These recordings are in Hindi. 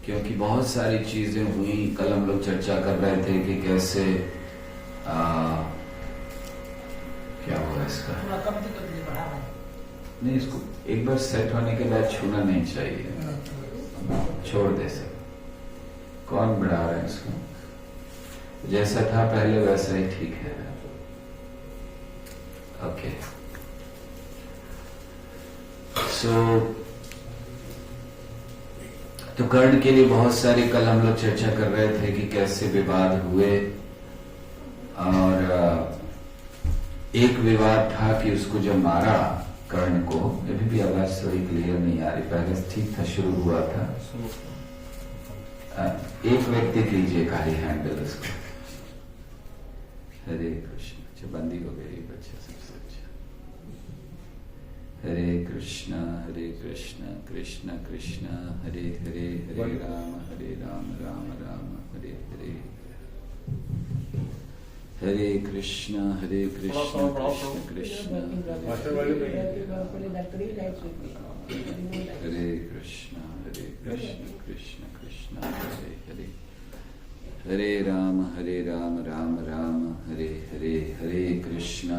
क्योंकि बहुत सारी चीजें हुई। कल हम लोग चर्चा कर रहे थे कि कैसे क्या हुआ इसका, नहीं इसको एक बार सेट होने के बाद छूना नहीं चाहिए, छोड़ दे सब। कौन बढ़ा रहा है इसको? जैसा था पहले वैसा ही ठीक है। ओके तो कर्ण के लिए बहुत सारी कल हम लोग चर्चा कर रहे थे कि कैसे विवाद हुए। और एक विवाद था कि उसको जब मारा कर्ण को, अभी भी आवाज थोड़ी क्लियर नहीं आ रही, पहले ठीक था, शुरू हुआ था। एक व्यक्ति कीजिए खाली हैंडल उसको। हरे कृष्ण, अच्छा बंदी हो गई बच्चा, सबसे अच्छा। हरे कृष्ण कृष्ण कृष्ण हरे हरे, हरे राम राम राम हरे हरे। हरे कृष्ण कृष्ण कृष्ण हरे कृष्ण कृष्ण कृष्ण हरे हरे। हरे राम राम राम हरे हरे। हरे कृष्ण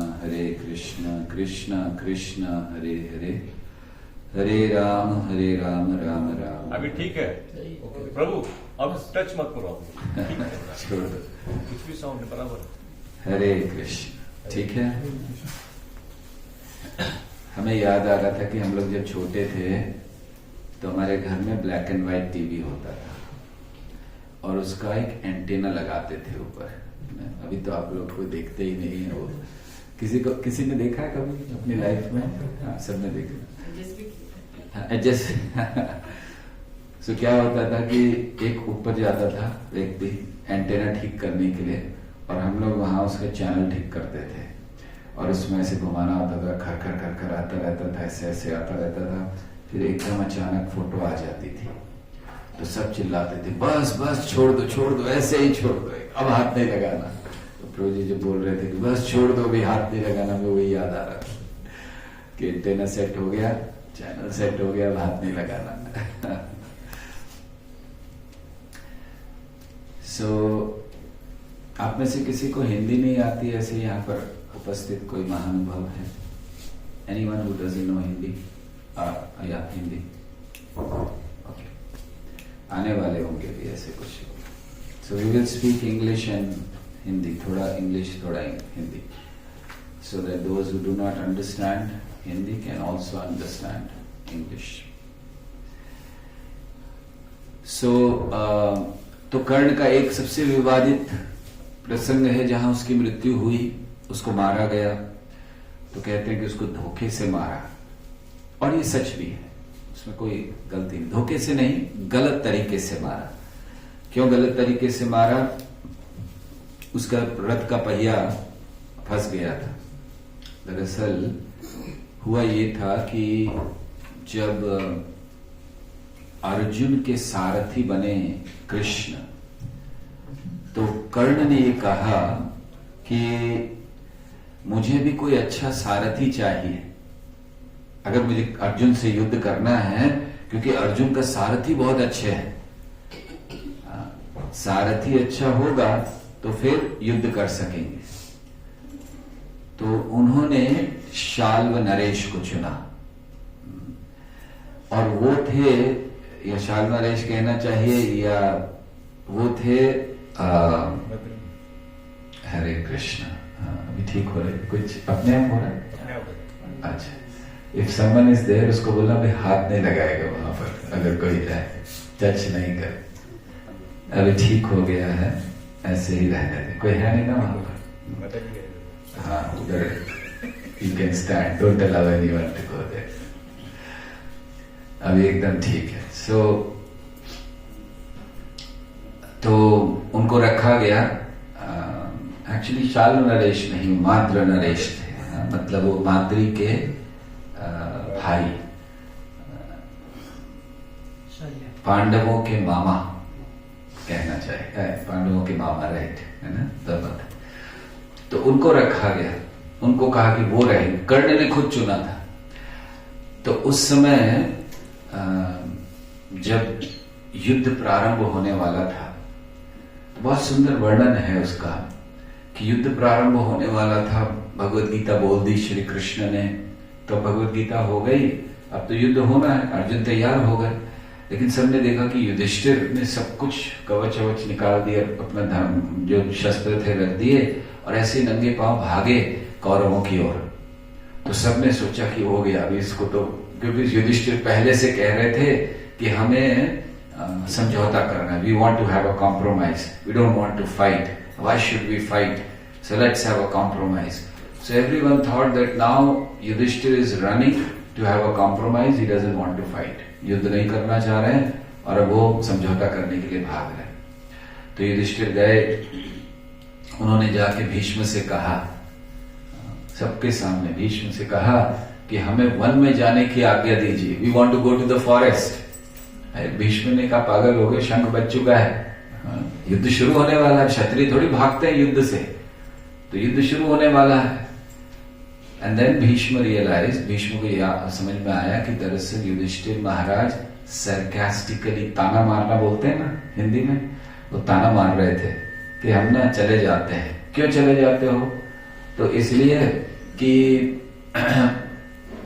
कृष्ण कृष्ण हरे हरे। हरे राम राम राम। अभी ठीक है प्रभु, अब टच मत करो, छोड़ दो, कुछ भी साउंड बराबर। हरे कृष्ण, ठीक है। हमें याद आ रहा था कि हम लोग जब छोटे थे तो हमारे घर में ब्लैक एंड व्हाइट टीवी होता था और उसका एक एंटीना लगाते थे ऊपर। अभी तो आप लोग कोई देखते ही नहीं है वो। किसी ने देखा है कभी अपनी लाइफ में? हाँ, सबने देखा। एडजस्ट सो क्या होता था कि एक ऊपर जाता था व्यक्ति एंटीना ठीक करने के लिए, और हम लोग वहां उसका चैनल ठीक करते थे और उसमें ऐसे घुमाना होता था, खर खर खर खर आता रहता था, ऐसे ऐसे आता रहता था। फिर एकदम अचानक फोटो आ जाती थी तो सब चिल्लाते थे, बस बस छोड़ दो, ऐसे ही छोड़ दो, अब हाथ नहीं लगाना। तो प्रभु जी जो बोल रहे थे कि बस छोड़ दो भी, हाथ नहीं लगाना, में वही याद आ रहा था कि एंटेना सेट हो गया, चैनल सेट हो गया, अब हाथ नहीं लगाना। आप में से किसी को हिंदी नहीं आती ऐसे यहाँ पर उपस्थित कोई महानुभव है? Anyone who doesn't know Hindi? या हिंदी ओके, आने वाले होंगे भी ऐसे कुछ। So we will speak English and Hindi, थोड़ा इंग्लिश थोड़ा Hindi, so that those who do not understand Hindi can also understand English. तो कर्ण का एक सबसे विवादित प्रसंग है जहां उसकी मृत्यु हुई, उसको मारा गया। तो कहते हैं कि उसको धोखे से मारा, और ये सच भी है, उसमें कोई गलती नहीं। धोखे से नहीं, गलत तरीके से मारा। क्यों गलत तरीके से मारा? उसका रथ का पहिया फंस गया था। दरअसल हुआ ये था कि जब अर्जुन के सारथी बने कृष्ण, तो कर्ण ने ये कहा कि मुझे भी कोई अच्छा सारथी चाहिए अगर मुझे अर्जुन से युद्ध करना है, क्योंकि अर्जुन का सारथी बहुत अच्छे है। सारथी अच्छा होगा तो फिर युद्ध कर सकेंगे। तो उन्होंने शाल्व नरेश को चुना, और वो थे, या शाल्व नरेश कहना चाहिए, या वो थे हरे कृष्ण। अभी ठीक हो रहे, कुछ अपने आप हो रहा है? अच्छा, इफ समवन इज देयर, उसको बोलना भाई हाथ नहीं लगाएगा वहां पर, अगर कोई है टच नहीं कर। अभी ठीक हो गया है, ऐसे ही रहने दे, कोई है नहीं ना वहां पर? हाँ, उधर you can stand, don't allow anyone to go there. अभी एकदम ठीक है। तो उनको रखा गया। एक्चुअली शाल्व नरेश नहीं, माद्र नरेश थे, मतलब वो माद्री के भाई, पांडवों के मामा कहना चाहिए, पांडवों के मामा, राइट है ना, तब। तो उनको रखा गया, उनको कहा कि वो रहेंगे। कर्ण ने खुद चुना था। तो उस समय जब युद्ध प्रारंभ होने वाला था, तो बहुत सुंदर वर्णन है उसका कि युद्ध प्रारंभ होने वाला था। भगवत गीता बोल दी श्री कृष्ण ने, तो भगवत गीता हो गई, अब तो युद्ध होना है, अर्जुन तैयार हो गए। लेकिन सबने देखा कि युधिष्ठिर ने सब कुछ कवच अवच निकाल दिया, अपना धर्म जो शस्त्र थे रख दिए और ऐसे नंगे पांव भागे कौरवों की ओर। तो सबने सोचा कि हो गया अभी इसको तो, क्योंकि युधिष्ठिर पहले से कह रहे थे कि हमें समझौता करना है, we want to have a compromise, we don't want to fight, why should we fight, so let's have a compromise. So everyone thought that now Yudhishthira is running to have a compromise, he doesn't want to fight, युद्ध नहीं करना चाह रहे हैं और अब वो समझौता करने के लिए भाग रहे हैं। तो युधिष्ठिर गए, उन्होंने जाके भीष्म से कहा, सबके सामने भीष्म से कहा कि हमें वन में जाने की आज्ञा दीजिए, we want to go to the forest. Bhishma ने कहा पागल हो गए, शंख बज चुका है, युद्ध शुरू होने वाला है, क्षत्रिय थोड़ी भागते हैं युद्ध से, तो युद्ध शुरू होने वाला है। And then Bhishma realise, Bhishma को समझ में आया कि दरअसल युधिष्ठिर महाराज सरकास्टिकली, ताना मारना बोलते हैं ना हिंदी में, वो ताना मार रहे थे कि हम ना चले जाते हैं। क्यों चले जाते हो? तो इसलिए कि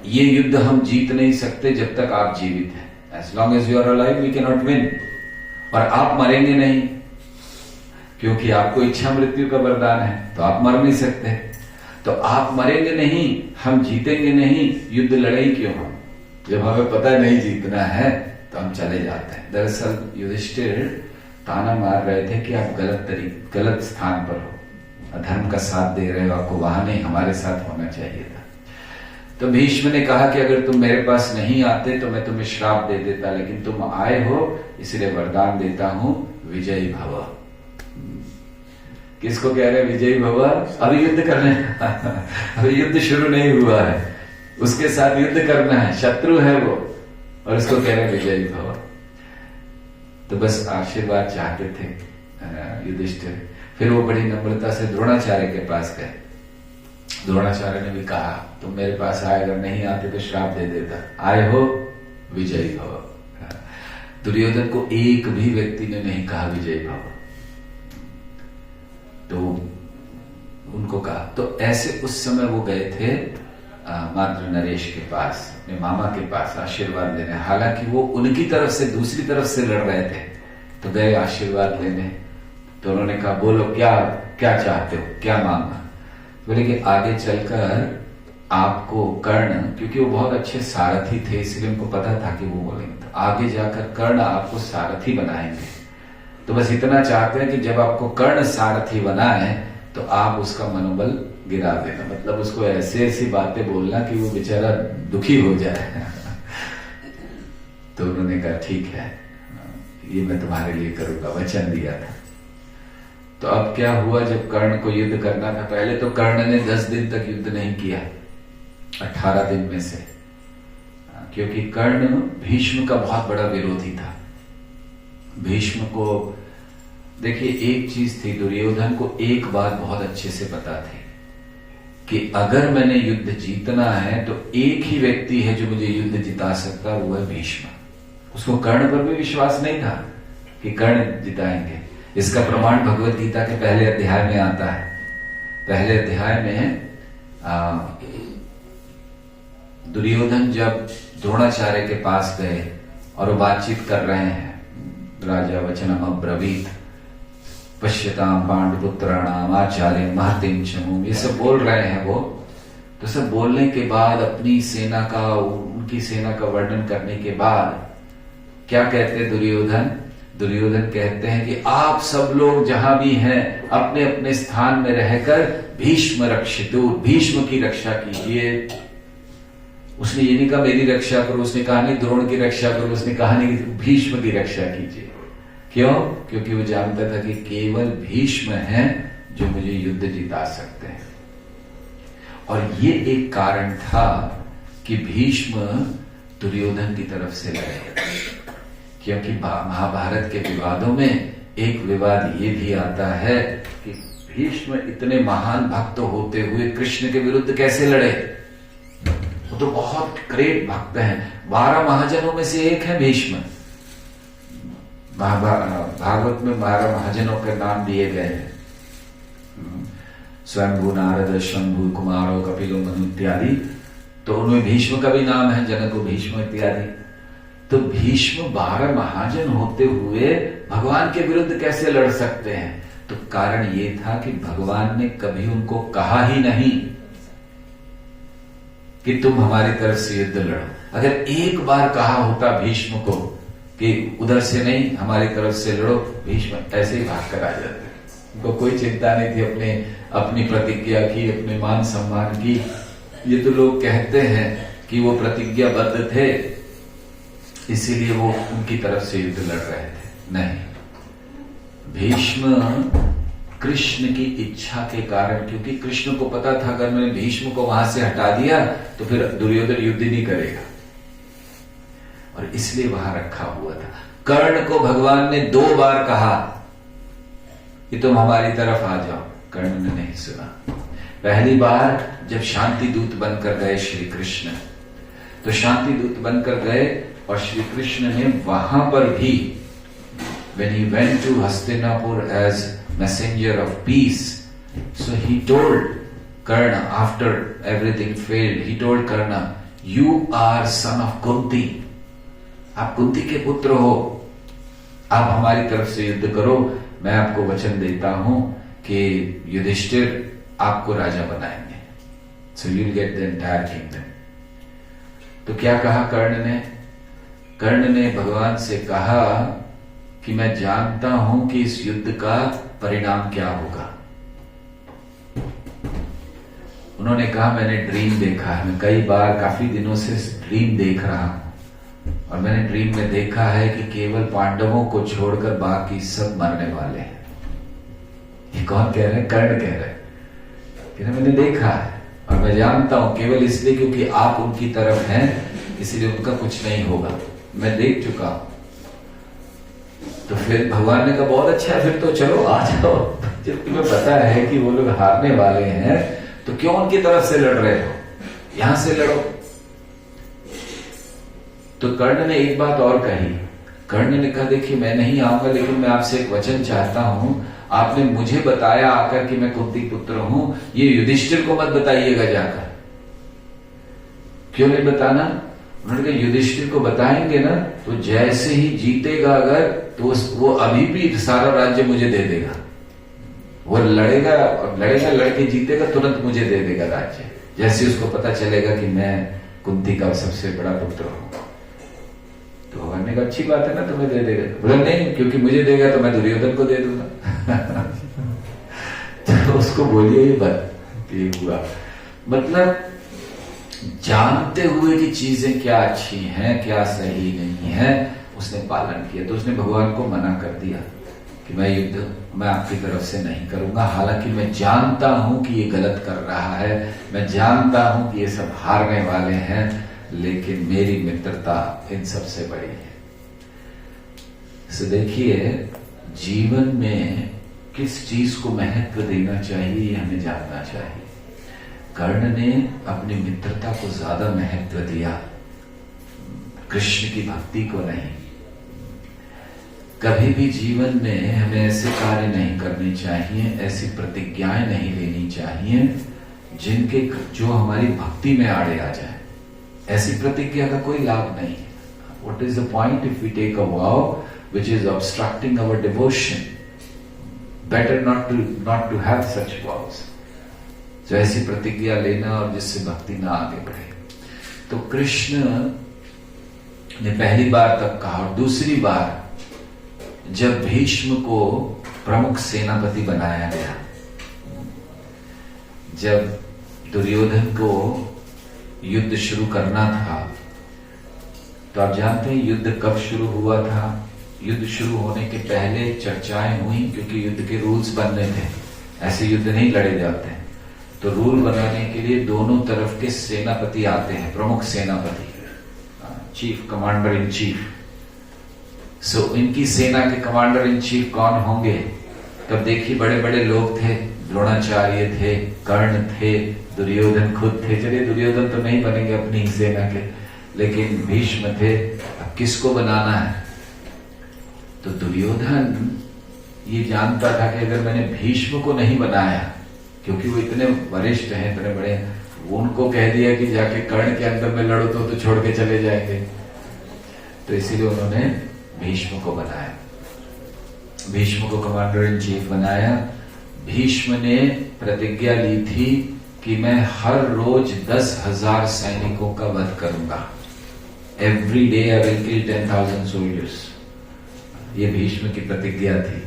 ये युद्ध हम जीत नहीं सकते जब तक आप जीवित हैं। As long as you are alive, we cannot win. और आप मरेंगे नहीं, क्योंकि आपको इच्छा मृत्यु का वरदान है, तो आप मर नहीं सकते। तो आप मरेंगे नहीं, हम जीतेंगे नहीं, युद्ध लड़े ही क्यों हम, जब हमें पता नहीं जीतना है तो हम चले जाते हैं। दरअसल युधिष्ठिर ताना मार रहे थे कि आप गलत स्थान पर हो, अधर्म का साथ दे रहे हो, आपको वहां नहीं हमारे साथ होना चाहिए था। तो भीष्म ने कहा कि अगर तुम मेरे पास नहीं आते तो मैं तुम्हें श्राप दे देता, लेकिन तुम आए हो इसलिए वरदान देता हूं, विजयी भव। किसको कह रहे विजयी भव? अभी युद्ध करने अभी युद्ध शुरू नहीं हुआ है, उसके साथ युद्ध करना है, शत्रु है वो, और उसको कह रहे विजयी भव। तो बस आशीर्वाद चाहते थे युधिष्ठिर। फिर वो बड़ी नम्रता से द्रोणाचार्य के पास गए। द्रोणाचार्य ने भी कहा तुम मेरे पास आए, अगर नहीं आते तो श्राप दे देता, आए हो विजयी भव। दुर्योधन को एक भी व्यक्ति ने नहीं कहा विजयी भव, तो उनको कहा। तो ऐसे उस समय वो गए थे मात्र नरेश के पास, अपने मामा के पास आशीर्वाद लेने। हालांकि वो उनकी तरफ से दूसरी तरफ से लड़ रहे थे, तो गए आशीर्वाद लेने। तो उन्होंने कहा बोलो क्या क्या चाहते हो, क्या मांगा? बोले कि आगे चलकर आपको कर्ण, क्योंकि वो बहुत अच्छे सारथी थे इसलिए उनको पता था कि वो बोलेंगे, तो आगे जाकर कर्ण आपको सारथी बनाएंगे। तो बस इतना चाहते हैं कि जब आपको कर्ण सारथी बनाए तो आप उसका मनोबल गिरा देना, मतलब उसको ऐसी ऐसी बातें बोलना कि वो बेचारा दुखी हो जाए। तो उन्होंने कहा ठीक है, ये मैं तुम्हारे लिए करूंगा, वचन दिया था। तो अब क्या हुआ, जब कर्ण को युद्ध करना था, पहले तो कर्ण ने 10 दिन तक युद्ध नहीं किया 18 दिन में से, क्योंकि कर्ण भीष्म का बहुत बड़ा विरोधी था। भीष्म को देखिए एक चीज थी, दुर्योधन को एक बात बहुत अच्छे से पता थी कि अगर मैंने युद्ध जीतना है तो एक ही व्यक्ति है जो मुझे युद्ध जिता सकता, वो है भीष्म। उसको कर्ण पर भी विश्वास नहीं था कि कर्ण जिताएंगे। इसका प्रमाण भगवत गीता के पहले अध्याय में आता है। पहले अध्याय में दुर्योधन जब द्रोणाचार्य के पास गए और वो बातचीत कर रहे हैं, राजा वचनम अब्रवीत पश्यताम पांडुपुत्राणाम आचार्य महतिम चमूम, ये सब बोल रहे हैं वो। तो सब बोलने के बाद अपनी सेना का, उनकी सेना का वर्णन करने के बाद क्या कहते दुर्योधन? दुर्योधन कहते हैं कि आप सब लोग जहां भी हैं अपने अपने स्थान में रहकर भीष्म रक्षितु, भीष्म की रक्षा कीजिए। उसने ये नहीं कहा मेरी रक्षा करो, उसने कहा नहीं द्रोण की रक्षा करो, उसने कहा नहीं भीष्म की रक्षा कीजिए। क्यों? क्योंकि वो जानता था कि केवल भीष्म हैं जो मुझे युद्ध जिता सकते हैं। और ये एक कारण था कि भीष्म दुर्योधन की तरफ से लड़े, क्योंकि महाभारत के विवादों में एक विवाद ये भी आता है कि भीष्म इतने महान भक्त होते हुए कृष्ण के विरुद्ध कैसे लड़े। वो तो बहुत ग्रेट भक्त हैं, 12 महाजनों में से एक है भीष्म। भागवत में 12 महाजनों के नाम दिए गए हैं, स्वयंभू, नारद, शंभु, कुमारो, कपिलो, मनु इत्यादि। तो उनमें भीष्म का भी नाम है, जनको भीष्म इत्यादि। तो भीष्म 12 महाजन होते हुए भगवान के विरुद्ध कैसे लड़ सकते हैं? तो कारण ये था कि भगवान ने कभी उनको कहा ही नहीं कि तुम हमारी तरफ से युद्ध लड़ो। अगर एक बार कहा होता भीष्म को कि उधर से नहीं हमारी तरफ से लड़ो, भीष्म ऐसे ही भाग कर आ जाते। उनको कोई चिंता नहीं थी अपनी प्रतिज्ञा की, अपने मान सम्मान की। ये तो लोग कहते हैं कि वो प्रतिज्ञाबद्ध थे, इसीलिए वो उनकी तरफ से युद्ध लड़ रहे थे। नहीं, भीष्म कृष्ण की इच्छा के कारण, क्योंकि कृष्ण को पता था अगर मैंने भीष्म को वहां से हटा दिया तो फिर दुर्योधन युद्ध नहीं करेगा, और इसलिए वहां रखा हुआ था। कर्ण को भगवान ने 2 बार कहा कि तुम हमारी तरफ आ जाओ, कर्ण ने नहीं सुना। पहली बार जब शांति दूत बनकर गए श्री कृष्ण, तो शांति दूत बनकर गए और श्री कृष्ण ने वहां पर भी, when he went to Hastinapur as messenger of peace, so he told Karna, after everything failed, he told Karna, you are son of Kunti, आप कुंती के पुत्र हो, आप हमारी तरफ से युद्ध करो, मैं आपको वचन देता हूं कि युधिष्ठिर आपको राजा बनाएंगे, so you'll get the entire kingdom। तो क्या कहा कर्ण ने? कर्ण ने भगवान से कहा कि मैं जानता हूं कि इस युद्ध का परिणाम क्या होगा। उन्होंने कहा मैंने ड्रीम देखा है, मैं कई बार काफी दिनों से ड्रीम देख रहा हूं, और मैंने ड्रीम में देखा है कि केवल पांडवों को छोड़कर बाकी सब मरने वाले हैं। ये कौन कह रहे हैं? कर्ण कह रहे हैं। मैंने देखा है और मैं जानता हूं, केवल इसलिए क्योंकि आप उनकी तरफ हैं इसलिए उनका कुछ नहीं होगा, मैं देख चुका हूं। तो फिर भगवान ने कहा बहुत अच्छा है, फिर तो चलो आ जाओ, जब तुम्हें पता है कि वो लोग हारने वाले हैं तो क्यों उनकी तरफ से लड़ रहे हो, यहां से लड़ो। तो कर्ण ने एक बात और कही। कर्ण ने कहा देखिए मैं नहीं आऊंगा, लेकिन मैं आपसे एक वचन चाहता हूं, आपने मुझे बताया आकर कि मैं कुंती पुत्र हूं, ये युधिष्ठिर को मत बताइएगा जाकर। क्यों नहीं बताना? उन्होंने कहा युधिष्ठिर को बताएंगे ना तो जैसे ही जीतेगा अगर, तो वो अभी भी सारा राज्य मुझे दे देगा। वो लड़ेगा और लड़ेगा, लड़के जीतेगा, तुरंत मुझे दे देगा राज्य, जैसे उसको पता चलेगा कि मैं कुंती का सबसे बड़ा पुत्र हूं। तो भगवान ने कहा अच्छी बात है ना, तुम्हें दे देगा। बोला नहीं, क्योंकि मुझे देगा तो मैं दुर्योधन को दे दूंगा। तो उसको बोलिए ये बात, ये हुआ। मतलब जानते हुए कि चीजें क्या अच्छी हैं क्या सही नहीं है, उसने पालन किया। तो उसने भगवान को मना कर दिया कि मैं युद्ध मैं आपकी तरफ से नहीं करूंगा, हालांकि मैं जानता हूं कि ये गलत कर रहा है, मैं जानता हूं कि ये सब हारने वाले हैं, लेकिन मेरी मित्रता इन सबसे बड़ी है। तो देखिए जीवन में किस चीज को महत्व देना चाहिए ये हमें जानना चाहिए। कर्ण ने अपनी मित्रता को ज्यादा महत्व दिया, कृष्ण की भक्ति को नहीं। कभी भी जीवन में हमें ऐसे कार्य नहीं करने चाहिए, ऐसी प्रतिज्ञाएं नहीं लेनी चाहिए जिनके जो हमारी भक्ति में आड़े आ जाए। ऐसी प्रतिज्ञा का कोई लाभ नहीं है। What is the point if we take a vow which is obstructing our devotion? Better not to have such vows. तो ऐसी प्रतिज्ञा लेना और जिससे भक्ति ना आगे बढ़े। तो कृष्ण ने पहली बार तक कहा, और दूसरी बार जब भीष्म को प्रमुख सेनापति बनाया गया, जब दुर्योधन को युद्ध शुरू करना था, तो आप जानते हैं युद्ध कब शुरू हुआ था? युद्ध शुरू होने के पहले चर्चाएं हुई, क्योंकि युद्ध के रूल्स बनने थे, ऐसे युद्ध नहीं लड़े जाते। तो रूल बनाने के लिए दोनों तरफ के सेनापति आते हैं, प्रमुख सेनापति, चीफ कमांडर इन चीफ। सो इनकी सेना के कमांडर इन चीफ कौन होंगे? तब देखिए बड़े बड़े लोग थे, द्रोणाचार्य थे, कर्ण थे, दुर्योधन खुद थे। चलिए दुर्योधन तो नहीं बनेंगे अपनी ही सेना के, लेकिन भीष्म थे। अब किसको बनाना है? तो दुर्योधन ये जानता था कि अगर मैंने भीष्म को नहीं बनाया, क्योंकि वो इतने वरिष्ठ हैं, इतने बड़े हैं, उनको कह दिया कि जाके कर्ण के अंदर में लड़ो तो छोड़ के चले जाएंगे, तो इसीलिए उन्होंने भीष्म को बनाया। भीष्म को कमांडर इन चीफ बनाया। भीष्म ने प्रतिज्ञा ली थी कि मैं हर रोज 10,000 सैनिकों का वध करूंगा। Every day I will kill 10,000 soldiers. ये भीष्म की प्रतिज्ञा थी।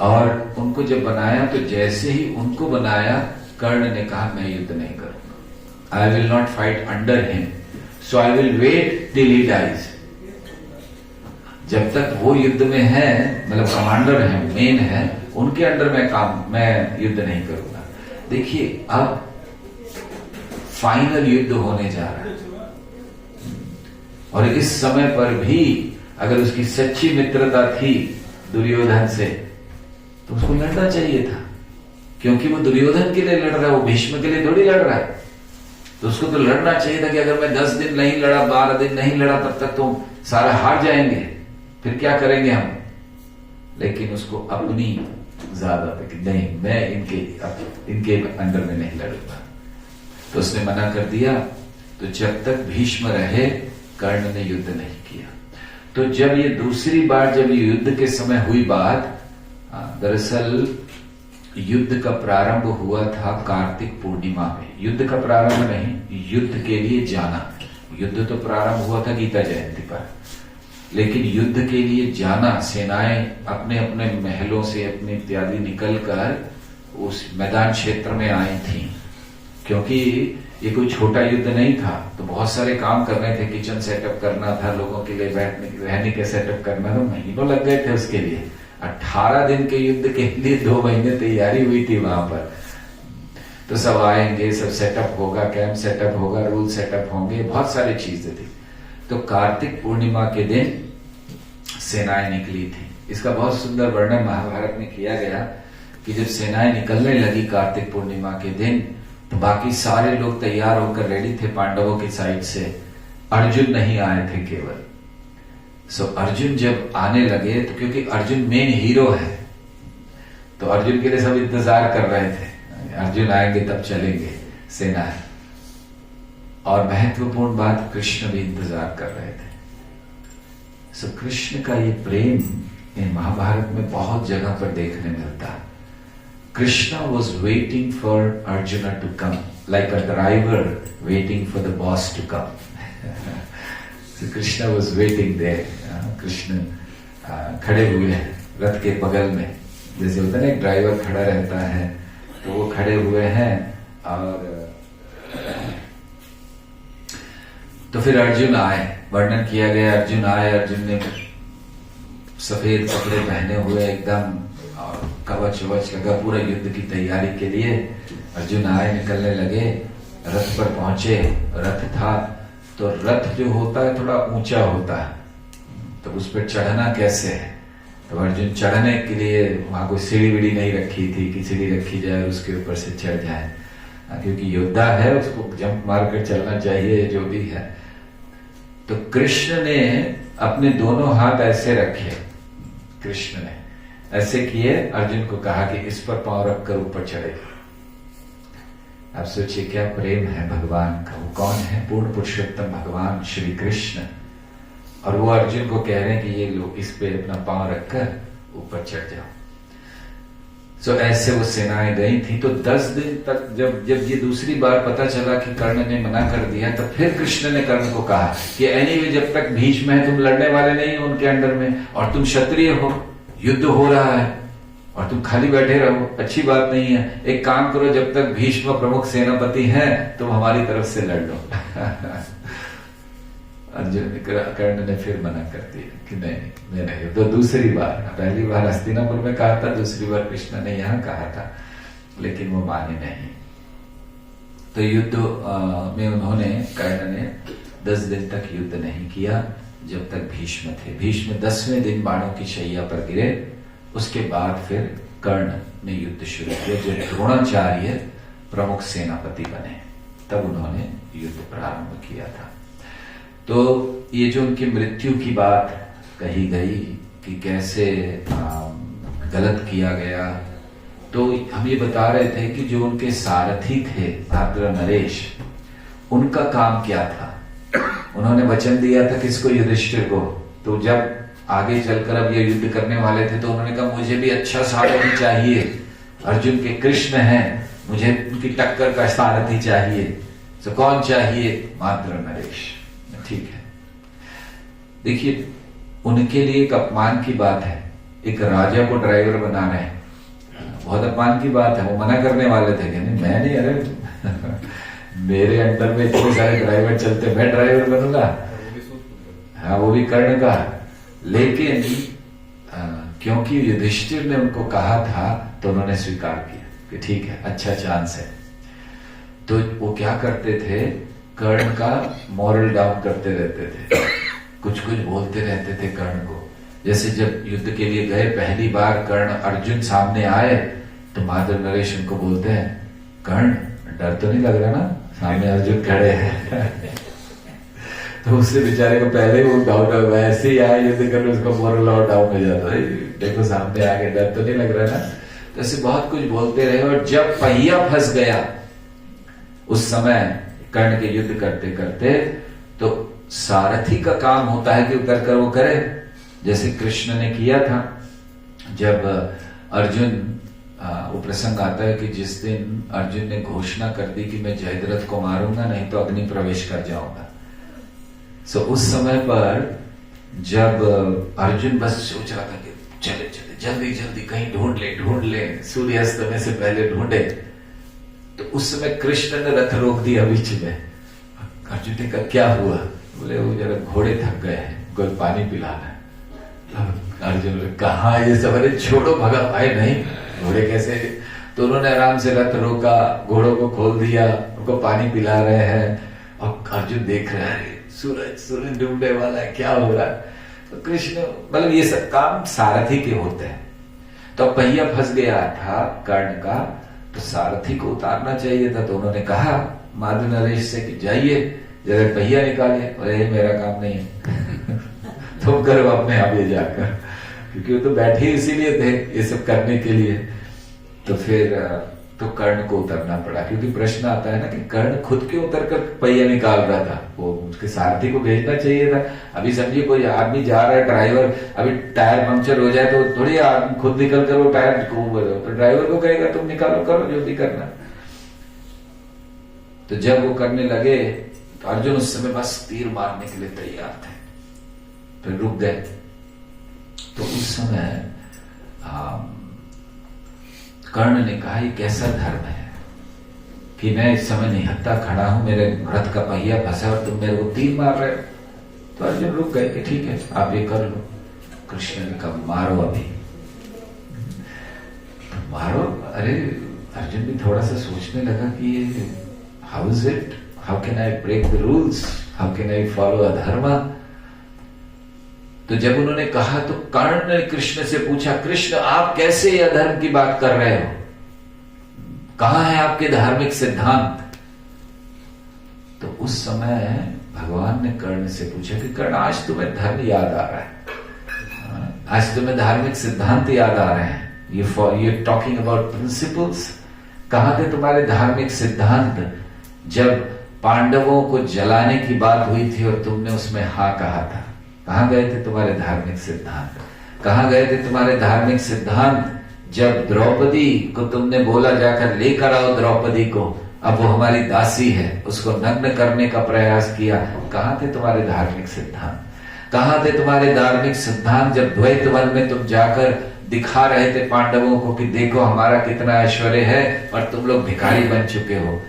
और उनको जब बनाया तो जैसे ही उनको बनाया, कर्ण ने कहा मैं युद्ध नहीं करूंगा, I will not fight under him, so I will wait till he dies. जब तक वो युद्ध में है, मतलब कमांडर है, मेन है, उनके अंडर मैं युद्ध नहीं करूंगा। देखिए अब फाइनल युद्ध होने जा रहा है, और इस समय पर भी अगर उसकी सच्ची मित्रता थी दुर्योधन से, तो उसको लड़ना चाहिए था, क्योंकि वो दुर्योधन के लिए लड़ रहा है, वो भीष्म के लिए थोड़ी लड़ रहा है। तो उसको तो लड़ना चाहिए था कि अगर मैं 10 दिन नहीं लड़ा, 12 दिन नहीं लड़ा, तब तक तो सारा हार जाएंगे, फिर क्या करेंगे हम। लेकिन उसको अपनी ज्यादा था कि नहीं, मैं इनके अंडर में नहीं लड़ूंगा, तो उसने मना कर दिया। तो जब तक भीष्म रहे, कर्ण ने युद्ध नहीं किया। तो जब ये दूसरी बार जब ये युद्ध के समय हुई बात, दरअसल युद्ध का प्रारंभ हुआ था कार्तिक पूर्णिमा में। युद्ध का प्रारंभ नहीं, युद्ध के लिए जाना। युद्ध तो प्रारंभ हुआ था गीता जयंती पर, लेकिन युद्ध के लिए जाना, सेनाएं अपने अपने महलों से अपने इत्यादि निकलकर उस मैदान क्षेत्र में आई थी, क्योंकि ये कोई छोटा युद्ध नहीं था। तो बहुत सारे काम करने थे, किचन सेटअप करना था, लोगों के लिए बैठने रहने के सेटअप करना था, महीनों लग गए थे उसके लिए। 18 दिन के युद्ध के लिए 2 महीने तैयारी हुई थी वहां पर। तो सब आएंगे, सब सेटअप होगा, कैंप सेटअप होगा, रूल सेटअप होंगे, बहुत सारी चीजें थी। तो कार्तिक पूर्णिमा के दिन सेनाएं निकली थी। इसका बहुत सुंदर वर्णन महाभारत में किया गया कि जब सेनाएं निकलने लगी कार्तिक पूर्णिमा के दिन, तो बाकी सारे लोग तैयार होकर रेडी थे पांडवों की साइड से, अर्जुन नहीं आए थे केवल। सो अर्जुन जब आने लगे, तो क्योंकि अर्जुन मेन हीरो है, तो अर्जुन के लिए सब इंतजार कर रहे थे, अर्जुन आएंगे तब चलेंगे सेना। और महत्वपूर्ण बात, कृष्ण भी इंतजार कर रहे थे। सो कृष्ण का ये प्रेम इन महाभारत में बहुत जगह पर देखने मिलता है। Krishna was waiting for Arjuna to come, like a driver waiting for the boss to come. Krishna was waiting there. Krishna खड़े हुए हैं रथ के बगल में, जैसे होता है ना एक ड्राइवर खड़ा रहता है, तो वो खड़े हुए हैं। और तो फिर अर्जुन आए, वर्णन किया गया, अर्जुन आए, अर्जुन ने सफेद कपड़े पहने हुए एकदम, और कवच वच लगा, पूरा युद्ध की तैयारी के लिए अर्जुन आए, निकलने लगे, रथ पर पहुंचे। रथ था, तो रथ जो होता है थोड़ा ऊंचा होता है, तो उस पर चढ़ना कैसे है। तो अर्जुन चढ़ने के लिए वहां कोई सीढ़ी वीढ़ी नहीं रखी थी कि सीढ़ी रखी जाए और उसके ऊपर से चढ़ जाए, क्योंकि योद्धा है, उसको जंप मार कर चलना चाहिए, जो भी है। तो कृष्ण ने अपने दोनों हाथ ऐसे रखे, कृष्ण ने ऐसे किए, अर्जुन को कहा कि इस पर पांव रखकर ऊपर चढ़ेगा। आप सोचिए क्या प्रेम है भगवान का। वो कौन है? पूर्ण पुरुषोत्तम भगवान श्री कृष्ण। और वो अर्जुन को कह रहे हैं कि ये लोग इस पे अपना पांव रखकर ऊपर चढ़ जाओ। सो ऐसे वो सेनाएं गई थी। तो 10 दिन तक जब ये दूसरी बार पता चला कि कर्ण ने मना कर दिया, तो फिर कृष्ण ने कर्ण को कहा कि एनीवे जब तक भीष्म है तुम लड़ने वाले नहीं हो उनके अंडर में, और तुम क्षत्रिय हो, युद्ध हो रहा है और तुम खाली बैठे रहो, अच्छी बात नहीं है। एक काम करो, जब तक भीष्म प्रमुख सेनापति हैं तुम हमारी तरफ से लड़ लो। अर्जुन कर्ण ने फिर मना कर दिया कि नहीं, मैं नहीं। तो दूसरी बार, पहली बार हस्तिनापुर में कहा था, दूसरी बार कृष्ण ने यहां कहा था, लेकिन वो माने नहीं। तो युद्ध में उन्होंने, कर्ण ने 10 दिन तक युद्ध नहीं किया, जब तक भीष्म थे। भीष्म 10वें दिन बाणों की शैया पर गिरे। उसके बाद फिर कर्ण ने युद्ध शुरू किया। जब द्रोणाचार्य प्रमुख सेनापति बने, तब उन्होंने युद्ध प्रारंभ किया था। तो ये जो उनकी मृत्यु की बात कही गई, कि कैसे गलत किया गया। तो हम ये बता रहे थे कि जो उनके सारथी थे आर्द्र नरेश, उनका काम क्या था। उन्होंने वचन दिया था किसको, युधिष्ठिर को। तो जब आगे चलकर अब ये युद्ध करने वाले थे तो उन्होंने कहा मुझे भी अच्छा सारथी चाहिए, अर्जुन के कृष्ण हैं, मुझे उनकी टक्कर का सारथी चाहिए। तो कौन चाहिए, आर्द्र नरेश। ठीक है, देखिए उनके लिए एक अपमान की बात है, एक राजा को ड्राइवर बना रहे हैं, बहुत अपमान की बात है। वो मना करने वाले थे कि नहीं मैं नहीं, अरे मेरे अंडर में इतने सारे ड्राइवर चलते, मैं ड्राइवर बनूंगा। हाँ, वो भी कर्ण का। लेकिन क्योंकि युधिष्ठिर ने उनको कहा था तो उन्होंने स्वीकार किया कि ठीक है, अच्छा चांस है। तो वो क्या करते थे, कर्ण का मॉरल डाउन करते रहते थे, कुछ कुछ बोलते रहते थे कर्ण को। जैसे जब युद्ध के लिए गए पहली बार कर्ण अर्जुन सामने आए तो आर्द्र नरेश उनको बोलते हैं, कर्ण डर तो नहीं लग रहा ना, सामने अर्जुन खड़े हैं। तो उससे बेचारे को पहले वो डाउट हो, ऐसे ही आए युद्ध कर, उसको मोरल और डाउन हो जाता है, देखो सामने आके डर तो नहीं लग रहा ना। तो ऐसे बहुत कुछ बोलते रहे। और जब पहिया फंस गया उस समय कर्ण के युद्ध करते करते, तो सारथी का काम होता है कि उतर कर वो करे, जैसे कृष्ण ने किया था। जब अर्जुन, वो प्रसंग आता है कि जिस दिन अर्जुन ने घोषणा कर दी कि मैं जयद्रथ को मारूंगा नहीं तो अग्नि प्रवेश कर जाऊंगा। सो उस समय पर जब अर्जुन बस सोच रहा था कि चले चले जल्दी जल्दी कहीं ढूंढ ले सूर्यास्त होने से पहले ढूंढे, तो उस समय कृष्ण ने रथ रोक दिया बीच में। अर्जुन ने कहा क्या हुआ, बोले वो जरा घोड़े थक गए हैं, कुछ पानी पिलाना है। अर्जुन ने कहा ये सब, अरे छोड़ो भगा भाई, नहीं घोड़े कैसे। तो उन्होंने आराम से रथ रोका, घोड़ों को खोल दिया, उनको पानी पिला रहे हैं। और अर्जुन देख रहा है सूरज डूबने वाला है, क्या हो रहा है। तो कृष्ण, मतलब ये सब काम सारथी के होते हैं। तो पहिया फंस गया था कर्ण का, तो सारथी को उतारना चाहिए था। तो उन्होंने कहा आर्द्र नरेश से कि जाइए जरा पहिया निकालिए। अरे मेरा काम नहीं है तुम करो अपने आप ये जाकर, क्योंकि वो तो बैठे इसीलिए थे ये सब करने के लिए। तो फिर तो कर्ण को उतरना पड़ा, क्योंकि प्रश्न आता है ना कि कर्ण खुद क्यों उतर कर पहिया निकाल रहा था, वो उसके सारथी को भेजना चाहिए था। अभी समझिए कोई आदमी जा रहा है, ड्राइवर, अभी टायर पंक्चर हो जाए तो थोड़ी आदमी खुद निकल कर वो टायर तो ड्राइवर को कहेगा तुम निकालो, करो जो भी करना। तो जब वो करने लगे तो अर्जुन उस समय बस तीर मारने के लिए तैयार थे, फिर रुक गए। तो उस समय कर्ण ने कहा ये कैसा धर्म है कि मैं इस समय निहत्था खड़ा हूं, मेरे रथ का पहिया फंसा और तुम मेरे को तीर मार रहे हो। तो अर्जुन रुक गए कि ठीक है आप ये कर लो। कृष्ण ने कहा मारो अभी, तो मारो। अरे अर्जुन भी थोड़ा सा सोचने लगा कि ये how is it, how can I break the rules, how can I follow अधर्मा। तो जब उन्होंने कहा तो कर्ण ने कृष्ण से पूछा, कृष्ण आप कैसे ये अधर्म की बात कर रहे हो, कहां है आपके धार्मिक सिद्धांत। तो उस समय भगवान ने कर्ण से पूछा कि कर्ण आज तुम्हें धर्म याद आ रहा है, आज तुम्हें धार्मिक सिद्धांत याद आ रहे हैं, यू टॉकिंग अबाउट प्रिंसिपल्स। कहां थे तुम्हारे धार्मिक सिद्धांत जब पांडवों को जलाने की बात हुई थी और तुमने उसमें हाँ कहा था। कहां गए थे तुम्हारे धार्मिक सिद्धांत, कहां गए थे तुम्हारे धार्मिक सिद्धांत जब द्रौपदी को तुमने बोला जाकर लेकर आओ द्रौपदी को, अब वो हमारी दासी है, उसको नग्न करने का प्रयास किया। कहां थे तुम्हारे धार्मिक सिद्धांत, कहां थे तुम्हारे धार्मिक सिद्धांत जब द्वैत वन में तुम जाकर दिखा रहे थे पांडवों को कि देखो हमारा कितना ऐश्वर्य है और तुम लोग भिखारी बन चुके हो।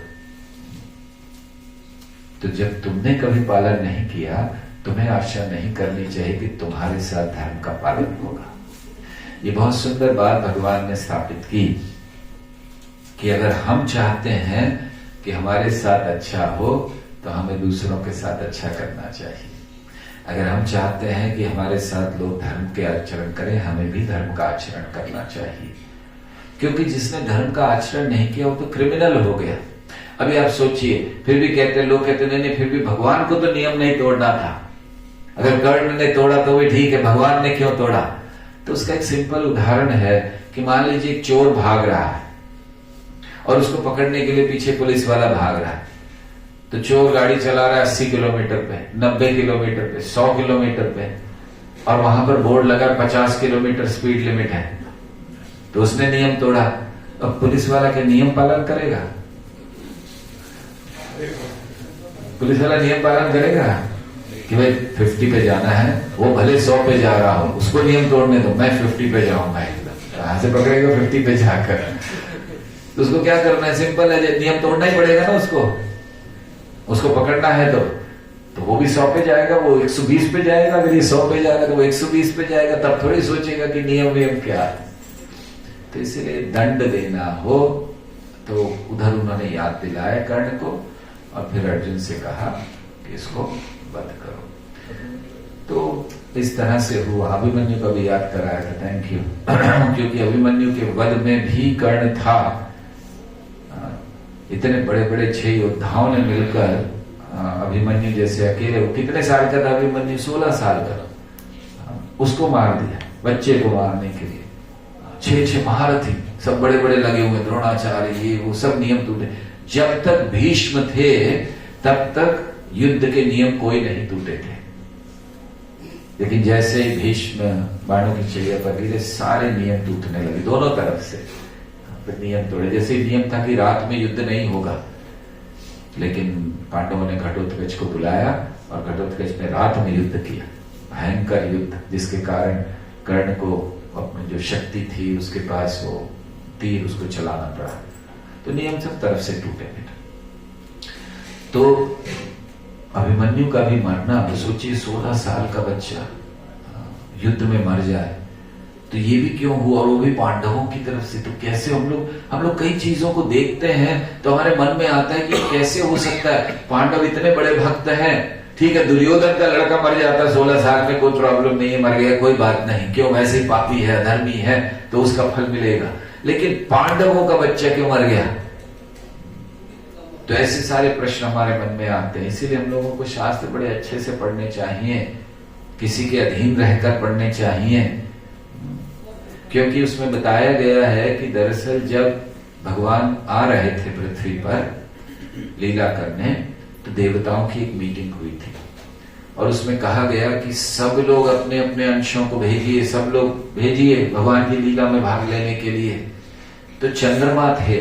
तो जब तुमने कभी पालन नहीं किया, तुम्हें आशा नहीं करनी चाहिए कि तुम्हारे साथ धर्म का पालन होगा। ये बहुत सुंदर बात भगवान ने स्थापित की कि अगर हम चाहते हैं कि हमारे साथ अच्छा हो तो हमें दूसरों के साथ अच्छा करना चाहिए। अगर हम चाहते हैं कि हमारे साथ लोग धर्म के आचरण करें, हमें भी धर्म का आचरण करना चाहिए, क्योंकि जिसने धर्म का आचरण नहीं किया वो तो क्रिमिनल हो गया। अभी आप सोचिए, फिर भी कहते लोग कहते नहीं फिर भी भगवान को तो नियम नहीं तोड़ना था। अगर कर्ण ने तोड़ा तो भी ठीक है, भगवान ने क्यों तोड़ा। तो उसका एक सिंपल उदाहरण है कि मान लीजिए एक चोर भाग रहा है और उसको पकड़ने के लिए पीछे पुलिस वाला भाग रहा है। तो चोर गाड़ी चला रहा है 80 किलोमीटर पे, 90 किलोमीटर पे, 100 किलोमीटर पे, और वहां पर बोर्ड लगा 50 किलोमीटर स्पीड लिमिट है। तो उसने नियम तोड़ा। अब पुलिस वाला के नियम पालन करेगा? पुलिस वाला नियम पालन करेगा कि भाई 50 पे जाना है, वो भले 100 पे जा रहा हो, उसको नियम तोड़ने दो, मैं 50 पे जाऊंगा एकदम। कहां से पकड़ेगा 50 पे जाकर? तो उसको क्या करना है? सिंपल है, नियम तोड़ना ही पड़ेगा ना उसको पकड़ना है तो वो भी 100 पे जाएगा, वो 120 पे जाएगा। अगर ये 100 पे जाएगा तो वो 120 पे जाएगा। तब थोड़ी सोचेगा कि नियम क्या है। तो इसीलिए दंड देना हो तो उधर उन्होंने याद दिलाया कर्ण को, और फिर अर्जुन से कहा कि इसको वध करो। तो इस तरह से हुआ। अभिमन्यु को भी याद कराया था, थैंक यू। क्योंकि अभिमन्यु के वध में भी कर्ण था। इतने बड़े बड़े 6 योद्धाओं ने मिलकर अभिमन्यु जैसे अकेले, वो कितने साल का था अभिमन्यु? 16 साल का, उसको मार दिया बच्चे को मारने के लिए। 6 महारथी सब बड़े बड़े लगे हुए, द्रोणाचार्य ये वो सब नियम टूटे। जब तक भीष्म थे तब तक युद्ध के नियम कोई नहीं टूटे थे, लेकिन जैसे ही भीष्म बाणों की चैया पर गिरे सारे नियम टूटने लगे दोनों तरफ से। फिर नियम तोड़े। जैसे नियम था कि रात में युद्ध नहीं होगा, लेकिन पांडवों ने घटोत्कच को बुलाया और घटोत्कच ने रात में युद्ध किया, भयंकर युद्ध, जिसके कारण कर्ण को अपनी जो शक्ति थी उसके पास वो तीर उसको चलाना पड़ा। तो नियम सब तरफ से टूटे। तो अभिमन्यु का भी मरना, तो सोचिए 16 साल का बच्चा युद्ध में मर जाए, तो ये भी क्यों हुआ, और वो भी पांडवों की तरफ से। तो कैसे हम लोग कई चीजों को देखते हैं तो हमारे मन में आता है कि कैसे हो सकता है। पांडव इतने बड़े भक्त हैं, ठीक है, दुर्योधन का लड़का मर जाता 16 साल में, कोई प्रॉब्लम नहीं है, मर गया कोई बात नहीं, क्यों, वैसे ही पापी है, अधर्मी है, तो उसका फल मिलेगा। लेकिन पांडवों का बच्चा क्यों मर गया? तो ऐसे सारे प्रश्न हमारे मन में आते हैं। इसीलिए हम लोगों को शास्त्र बड़े अच्छे से पढ़ने चाहिए, किसी के अधीन रहकर पढ़ने चाहिए, क्योंकि उसमें बताया गया है कि दरअसल जब भगवान आ रहे थे पृथ्वी पर लीला करने, तो देवताओं की एक मीटिंग हुई थी, और उसमें कहा गया कि सब लोग अपने अपने अंशों को भेजिए, सब लोग भेजिए भगवान की लीला में भाग लेने के लिए। तो चंद्रमा थे,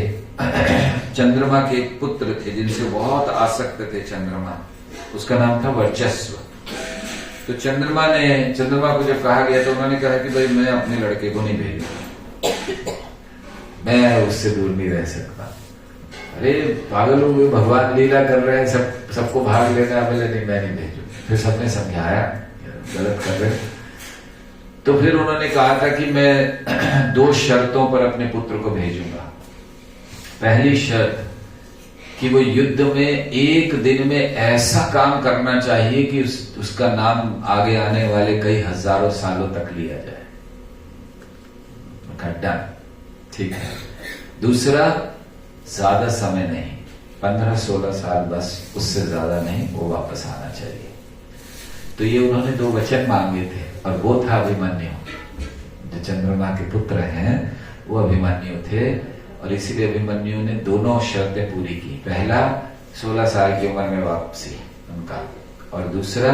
चंद्रमा के एक पुत्र थे जिनसे बहुत आसक्त थे चंद्रमा, उसका नाम था वर्चस्व। तो चंद्रमा को जब कहा गया तो उन्होंने कहा कि भाई मैं अपने लड़के को नहीं भेजूंगा, मैं उससे दूर नहीं रह सकता। अरे पागल हुए, भगवान लीला कर रहे हैं, सबको भाग लेना है, बोले नहीं मैं नहीं भेजूंगा। फिर सबने समझाया गलत कर रहे। तो फिर उन्होंने कहा था कि मैं 2 शर्तों पर अपने पुत्र को भेजूंगा। पहली शर्त कि वो युद्ध में एक दिन में ऐसा काम करना चाहिए कि उसका नाम आगे आने वाले कई हजारों सालों तक लिया जाए। डन, ठीक है। दूसरा, ज्यादा समय नहीं, 15-16 साल बस, उससे ज्यादा नहीं, वो वापस आना चाहिए। तो ये उन्होंने 2 वचन मांगे थे, और वो था अभिमन्यु। जो चंद्रमा के पुत्र हैं वो अभिमन्यु थे, और इसीलिए अभिमन्यु ने दोनों शर्तें पूरी की। पहला, 16 साल की उम्र में वापसी उनका, और दूसरा,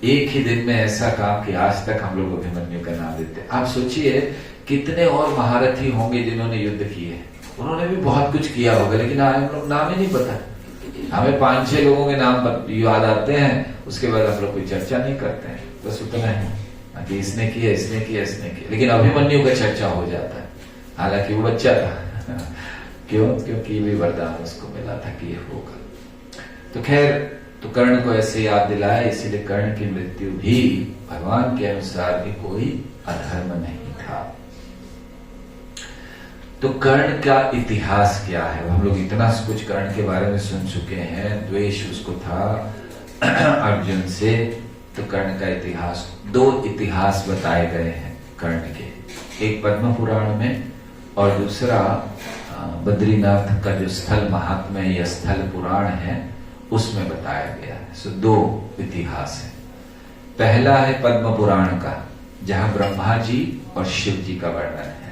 एक ही दिन में ऐसा काम कि आज तक हम लोग अभिमन्यु का नाम देते। आप सोचिए कितने और महारथी होंगे जिन्होंने युद्ध किए, उन्होंने भी बहुत कुछ किया होगा, लेकिन आज हम लोग नाम ही नहीं पता। हमें 5-6 लोगों के नाम याद आते हैं, उसके बाद हम लोग कोई चर्चा नहीं करते हैं, बस उतना ही कि इसने किया, इसने किया, इसने किया। लेकिन अभिमन्यु का चर्चा हो जाता है, हालांकि वो बच्चा था। क्यों? क्योंकि भी वरदान उसको मिला था कि ये होगा। तो खैर, तो कर्ण को ऐसे याद दिलाया, इसीलिए कर्ण की मृत्यु भी भगवान के अनुसार भी कोई अधर्म नहीं था। तो कर्ण का इतिहास क्या है? हम लोग इतना कुछ कर्ण के बारे में सुन चुके हैं, द्वेष उसको था अर्जुन से। तो कर्ण का इतिहास, 2 इतिहास बताए गए हैं कर्ण के, एक पद्म पुराण में और दूसरा बद्रीनाथ का जो स्थल महात्म्य या स्थल पुराण है उसमें बताया गया है। सो 2 इतिहास है। पहला है पद्म पुराण का, जहां ब्रह्मा जी और शिव जी का वर्णन है।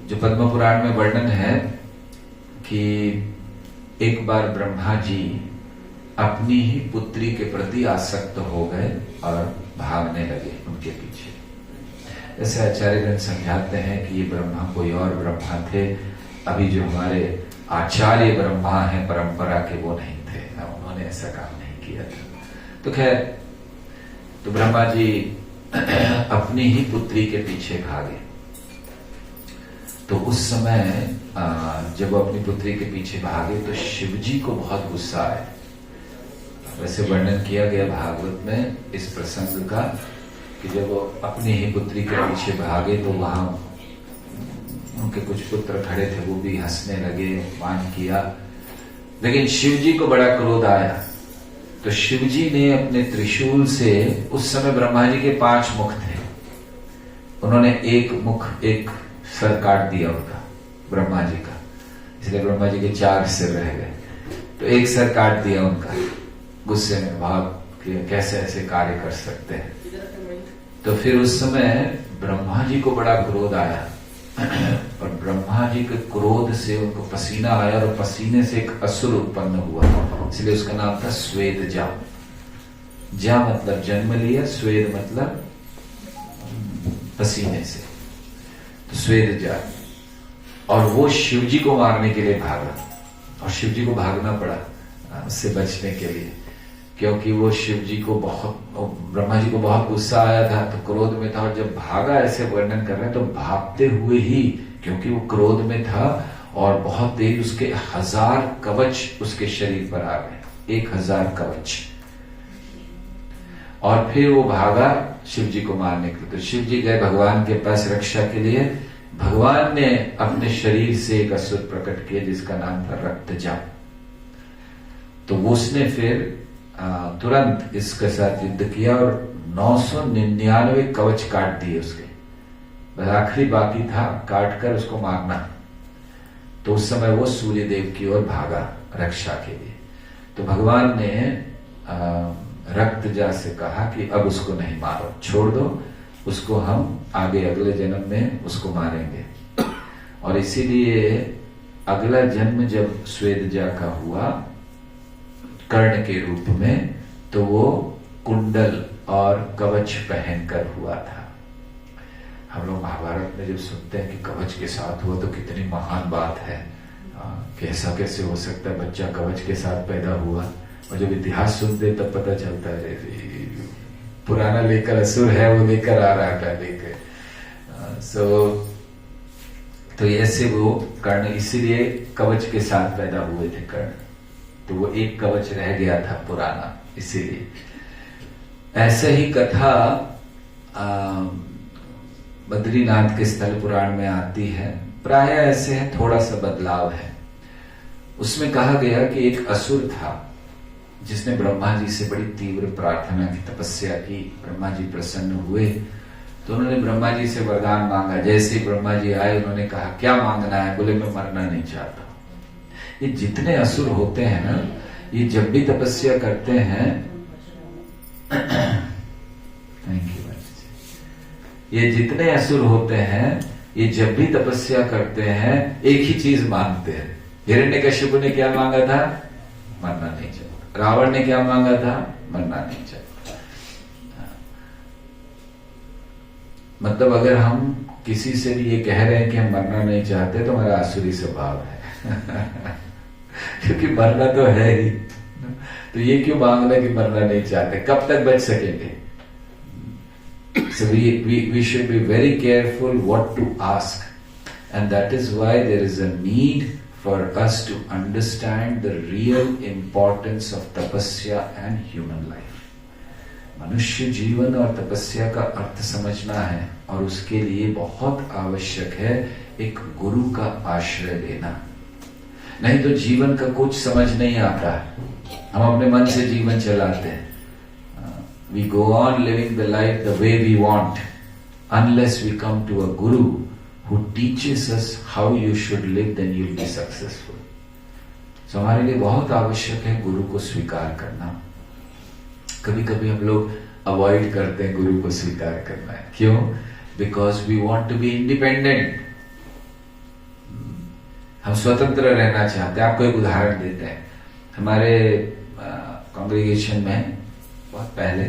जो पद्म पुराण में वर्णन है कि एक बार ब्रह्मा जी अपनी ही पुत्री के प्रति आसक्त हो गए और भागने लगे उनके पीछे। जैसे आचार्यगण समझाते हैं कि ये ब्रह्मा कोई और ब्रह्मा थे, अभी जो हमारे आचार्य ब्रह्मा हैं परंपरा के वो नहीं थे, उन्होंने ऐसा काम नहीं किया था। तो खैर, तो ब्रह्मा जी अपनी ही पुत्री के पीछे भागे। तो उस समय जब वो अपनी पुत्री के पीछे भागे तो शिव जी को बहुत गुस्सा आया। वैसे वर्णन किया गया भागवत में इस प्रसंग का कि जब वो अपनी ही पुत्री के पीछे भागे तो वहां उनके कुछ पुत्र खड़े थे, वो भी हंसने लगे, मान किया। लेकिन शिव जी को बड़ा क्रोध आया। तो शिव जी ने अपने त्रिशूल से, उस समय ब्रह्मा जी के 5 मुख थे, उन्होंने एक सर काट दिया उनका, ब्रह्मा जी का, इसलिए ब्रह्मा जी के 4 सिर रह गए। तो एक सर काट दिया उनका, गुस्से में भाग कैसे ऐसे कार्य कर सकते हैं। तो फिर उस समय ब्रह्मा जी को बड़ा क्रोध आया और ब्रह्मा जी के क्रोध से उनको पसीना आया और पसीने से एक असुर उत्पन्न हुआ, इसलिए उसका नाम था स्वेद जा। जा मतलब जन्म लिया, स्वेद मतलब पसीने से, तो स्वेद जा। और वो शिव जी को मारने के लिए भागा और शिव जी को भागना पड़ा उससे बचने के लिए, क्योंकि वो शिव जी को ब्रह्मा जी को बहुत गुस्सा आया था, तो क्रोध में था। और जब भागा, ऐसे वर्णन कर रहे हैं, तो भागते हुए ही, क्योंकि वो क्रोध में था और बहुत तेज, उसके 1000 कवच उसके शरीर पर आ गए, 1000 कवच। और फिर वो भागा शिव जी को मारने के लिए। तो शिव जी गए भगवान के पास रक्षा के लिए। भगवान ने अपने शरीर से एक असुर प्रकट किया जिसका नाम था रक्तजा। तो उसने फिर तुरंत इसके साथ युद्ध किया और 999 कवच काट दिए उसके, बस आखिरी बाकी था काट कर उसको मारना। तो उस समय वो सूर्य देव की ओर भागा रक्षा के लिए। तो भगवान ने रक्तजा से कहा कि अब उसको नहीं मारो, छोड़ दो उसको, हम आगे अगले जन्म में उसको मारेंगे। और इसीलिए अगला जन्म जब स्वेदजा का हुआ कर्ण के रूप में, तो वो कुंडल और कवच पहनकर हुआ था। हम लोग महाभारत में जब सुनते हैं कि कवच के साथ हुआ तो कितनी महान बात है, कि ऐसा कैसे हो सकता है, बच्चा कवच के साथ पैदा हुआ। और जब इतिहास सुनते तब पता चलता है पुराना लेकर असुर है, वो लेकर आ रहा है पहले के। तो ऐसे वो कर्ण, इसीलिए कवच के साथ पैदा हुए थे कर्ण। तो वो एक कवच रह गया था पुराना, इसीलिए। ऐसे ही कथा बद्रीनाथ के स्थल पुराण में आती है, प्राय ऐसे है, थोड़ा सा बदलाव है। उसमें कहा गया कि एक असुर था जिसने ब्रह्मा जी से बड़ी तीव्र प्रार्थना की, तपस्या की। ब्रह्मा जी प्रसन्न हुए तो उन्होंने ब्रह्मा जी से वरदान मांगा। जैसे ही ब्रह्मा जी आए, उन्होंने कहा क्या मांगना है? बोले मैं मरना नहीं चाहता। ये जितने असुर होते हैं ना, ये जब भी तपस्या करते हैं थैंक यू, ये जितने असुर होते हैं, ये जब भी तपस्या करते हैं एक ही चीज मांगते हैं। हिरण्यकश्यप ने क्या मांगा था? मरना नहीं चाहता। रावण ने क्या मांगा था? मरना नहीं चाहता। मतलब अगर हम किसी से भी ये कह रहे हैं कि हम मरना नहीं चाहते, तो हमारा आसुरी स्वभाव है क्योंकि मरना तो है ही, तो ये क्यों मांगना कि मरना नहीं चाहते? कब तक बच सकेंगे? So we should be very careful what to ask, and that is why there is a need for us to understand the real importance of tapasya and human life. मनुष्य जीवन और तपस्या का अर्थ समझना है, और उसके लिए बहुत आवश्यक है एक गुरु का आश्रय लेना। नहीं तो जीवन का कुछ समझ नहीं आता। हम अपने मन से जीवन चलाते हैं। We go on living the life the way we want, unless we come to a guru who teaches us how you should live, then you'll be successful. So हमारे लिए बहुत आवश्यक है गुरु को स्वीकार करना। कभी कभी हम लोग अवॉइड करते हैं गुरु को स्वीकार करना है। क्यों? Because we want to be independent. हम स्वतंत्र रहना चाहते हैं। आपको एक उदाहरण देते हैं। हमारे कांग्रेगेशन में बहुत पहले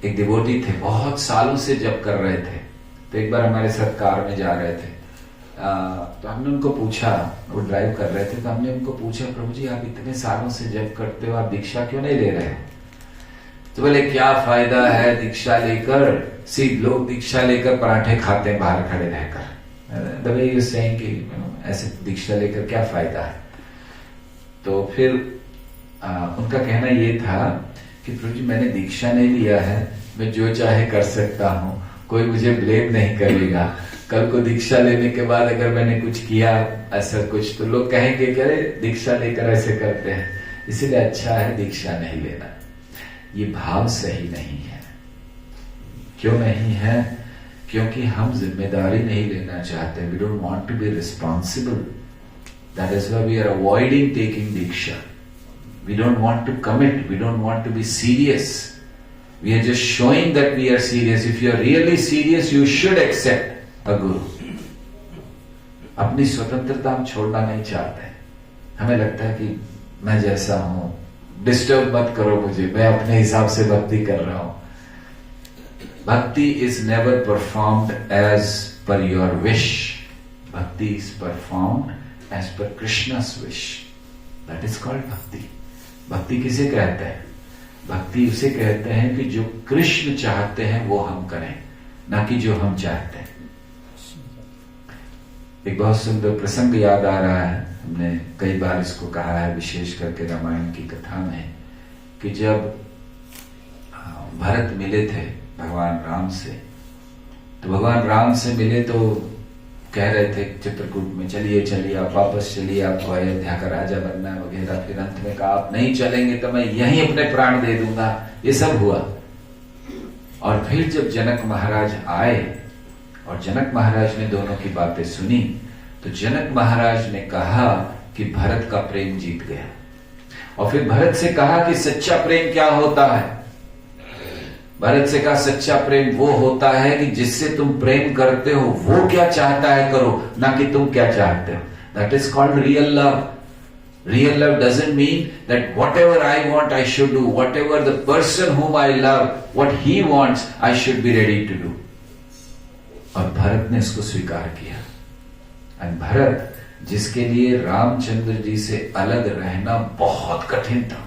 एक डिवोटी थे, बहुत सालों से जप कर रहे थे। तो एक बार हमारे साथ कार में जा रहे थे, तो हमने उनको पूछा, वो ड्राइव कर रहे थे, तो हमने उनको पूछा, प्रभु जी आप इतने सालों से जप करते हो, आप दीक्षा क्यों नहीं ले रहे हो? तो बोले क्या फायदा है दीक्षा लेकर, लोग दीक्षा लेकर पराठे खाते हैं बाहर खड़े रहकर। द वे यू सेइंग कि ऐसे दीक्षा लेकर क्या फायदा है? तो फिर उनका कहना ये था कि प्रभु जी मैंने दीक्षा नहीं लिया है, मैं जो चाहे कर सकता हूँ, कोई मुझे ब्लेम नहीं करेगा। कल को दीक्षा लेने के बाद अगर मैंने कुछ किया ऐसा कुछ, तो लोग कहेंगे कि अरे दीक्षा लेकर ऐसे करते हैं, इसीलिए अच्छा है दीक्षा नहीं लेना। ये भाव सही नहीं है। क्यों नहीं है? क्योंकि हम जिम्मेदारी नहीं लेना चाहते। We don't want to be responsible. That is why we are avoiding taking diksha. We don't want to commit. We don't want to be serious. We are just showing that we are serious. If you are really serious, you should accept a guru. अपनी स्वतंत्रता हम छोड़ना नहीं चाहते। हमें लगता है कि मैं जैसा हूं, डिस्टर्ब मत करो मुझे, मैं अपने हिसाब से भक्ति कर रहा हूं। भक्ति is never performed as per your wish. Bhakti is performed as per Krishna's wish. That is called bhakti. भक्ति किसे कहते हैं? भक्ति उसे कहते हैं कि जो कृष्ण चाहते हैं वो हम करें, ना कि जो हम चाहते हैं। एक बहुत सुंदर प्रसंग याद आ रहा है, हमने कई बार इसको कहा है, विशेष करके रामायण की कथा में, कि जब भरत मिले थे भगवान राम से, तो भगवान राम से मिले तो कह रहे थे चित्रकूट में, चलिए चलिए आप वापस चलिए, आपको अयोध्या का राजा बनना है वगैरह। फिर अंत में कहा आप नहीं चलेंगे तो मैं यहीं अपने प्राण दे दूंगा। ये सब हुआ। और फिर जब जनक महाराज आए और जनक महाराज ने दोनों की बातें सुनी, तो जनक महाराज ने कहा कि भरत का प्रेम जीत गया। और फिर भरत से कहा कि सच्चा प्रेम क्या होता है? भरत से कहा सच्चा प्रेम वो होता है कि जिससे तुम प्रेम करते हो वो क्या चाहता है करो, ना कि तुम क्या चाहते हो। That is called real love. Real love doesn't mean that whatever I want I should do, whatever the person whom I love, what he wants I should be ready to do. और भरत ने इसको स्वीकार किया। और भरत, जिसके लिए रामचंद्र जी से अलग रहना बहुत कठिन था,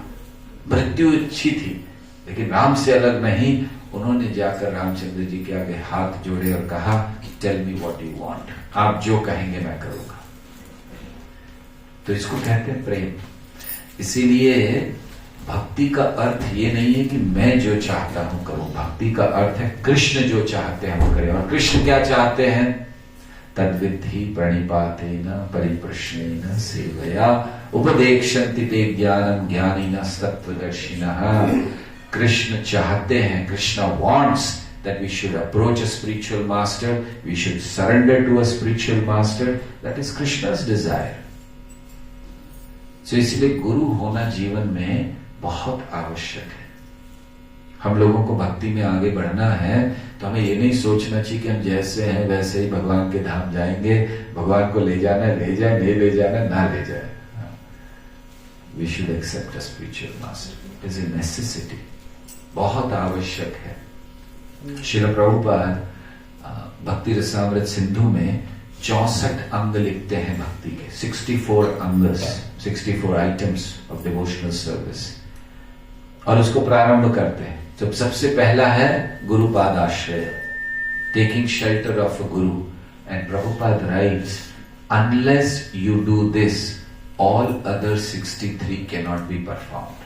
मृत्यु इच्छी थी, लेकिन राम से अलग नहीं, उन्होंने जाकर रामचंद्र जी के आगे हाथ जोड़े और कहा tell me what you want, आप जो कहेंगे मैं करूंगा। तो इसको कहते हैं प्रेम। इसीलिए भक्ति का अर्थ ये नहीं है कि मैं जो चाहता हूं करूं। भक्ति का अर्थ है कृष्ण जो चाहते हैं वो करें। और कृष्ण क्या चाहते हैं? तद्विद्धि प्रणिपातेन परिप्रश्नेन सेवया उपदेक्षन्ति ते ज्ञानम ज्ञानिनः तत्त्वदर्शिनः। कृष्ण चाहते हैं, Krishna wants that we should approach a spiritual master, we should surrender to a spiritual master. That is Krishna's desire. So इसलिए गुरु होना जीवन में बहुत आवश्यक है। हम लोगों को भक्ति में आगे बढ़ना है तो हमें ये नहीं सोचना चाहिए कि हम जैसे हैं वैसे ही भगवान के धाम जाएंगे, भगवान को ले जाना है ले जाए, नहीं ले जाना ना ले जाए। We should accept a spiritual master. It is a necessity. बहुत आवश्यक है। श्रील प्रभुपाद भक्ति रसामृत सिंधु में 64 अंग लिखते हैं भक्ति के, 64 अंगस, 64 आइटम्स ऑफ डिवोशनल सर्विस। और उसको प्रारंभ करते हैं। तो सबसे पहला है गुरुपाद आश्रय, taking shelter of a Guru. And Prabhupada rights, unless you do this, all other 63 cannot be performed.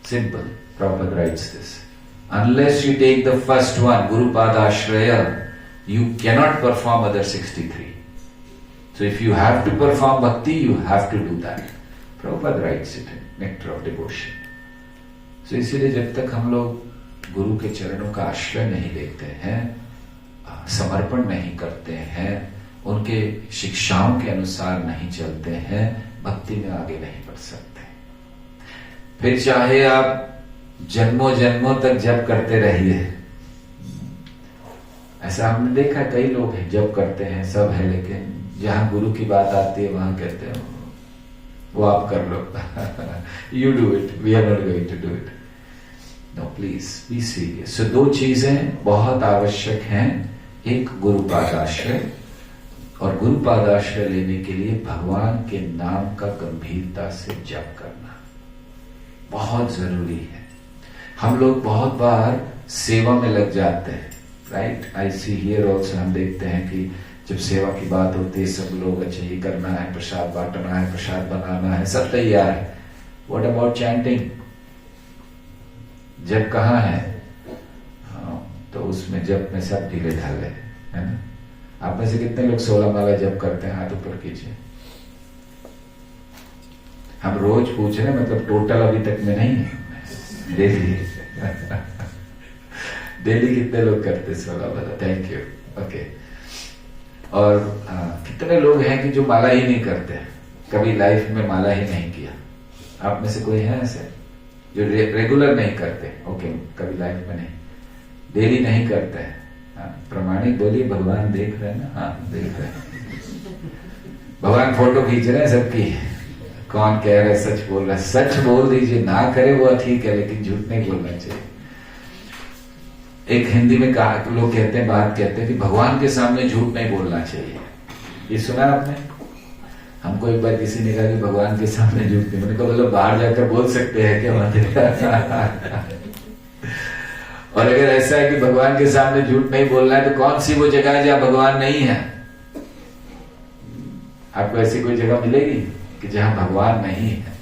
Simple. Prabhupada writes this. Unless you take the first one, Guru Padashraya, you cannot perform other 63. So if you have to perform bhakti, you have to do that. Prabhupada writes it in Nectar of Devotion. So इसीलिए जब तक हम लोग गुरु के चरणों का आश्रय नहीं लेते हैं, समर्पण नहीं करते हैं, उनके शिक्षाओं के अनुसार नहीं चलते हैं, भक्ति में आगे नहीं बढ़ सकते। फिर चाहे आप जन्मों जन्मों तक जप करते रहिए। ऐसा हमने देखा कई लोग हैं जप करते हैं, सब है, लेकिन जहां गुरु की बात आती है वहां कहते हैं वो आप कर लो। You do it, we are not going to do it. No, please be serious. So 2 चीजें बहुत आवश्यक हैं। एक गुरुपाद आश्रय, और गुरुपाद आश्रय लेने के लिए भगवान के नाम का गंभीरता से जप करना बहुत जरूरी है। हम लोग बहुत बार सेवा में लग जाते हैं, right? I see here also, हम देखते हैं कि जब सेवा की बात होती है सब लोग अच्छा ये करना है, प्रसाद बांटना है, प्रसाद बनाना है, सब तैयार है। What about chanting? जब कहाँ है? हाँ, तो उसमें जब में सब ढीले ढाले है ना। आप में से कितने लोग 16 माला जप करते हैं? हाथ ऊपर कीजिए। हम रोज पूछ रहे हैं, मतलब टोटल अभी तक में नहीं है, डेली। डेली कितने लोग करते 16 माला? Thank you. ओके। और कितने लोग हैं कि जो माला ही नहीं करते, कभी लाइफ में माला ही नहीं किया? आप में से कोई है ऐसे जो रेगुलर नहीं करते? ओके, कभी लाइफ में नहीं, डेली नहीं करते हैं। प्रमाणिक बोलिए, भगवान देख रहे हैं ना? हाँ, देख रहे हैं। भगवान फोटो खींच रहे हैं सबकी। कौन कह रहा है सच बोल रहा है? सच बोल दीजिए, ना करे वो ठीक है, लेकिन झूठ नहीं बोलना चाहिए। एक हिंदी में कहा, लोग कहते हैं, बात कहते हैं कि भगवान के सामने झूठ नहीं बोलना चाहिए। ये सुना आपने? हमको एक बार किसी ने कहा कि भगवान के सामने झूठ नहीं, मैंने कहा मतलब बाहर जाकर बोल सकते हैं क्या वहां? और अगर ऐसा है कि भगवान के सामने झूठ नहीं बोलना है, तो कौन सी वो जगह है जहां भगवान नहीं है? आपको ऐसी कोई जगह मिलेगी कि जहां भगवान नहीं है?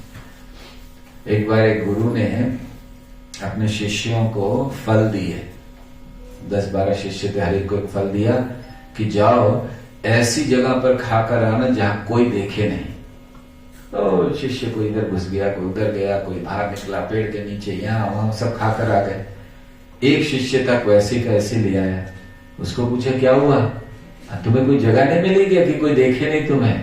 एक बार एक गुरु ने अपने शिष्यों को फल दिए, 10-12 शिष्य थे, हर एक को एक फल दिया कि जाओ ऐसी जगह पर खाकर आना जहां कोई देखे नहीं। तो शिष्य को इधर घुस गया, कोई उधर गया, कोई बाहर निकला, पेड़ के नीचे, यहाँ वहां, सब खाकर आ गए। एक शिष्य तक वैसे का ऐसे ले आया। उसको पूछा क्या हुआ, तुम्हें कोई जगह नहीं मिली क्या कि कोई देखे नहीं तुम्हें?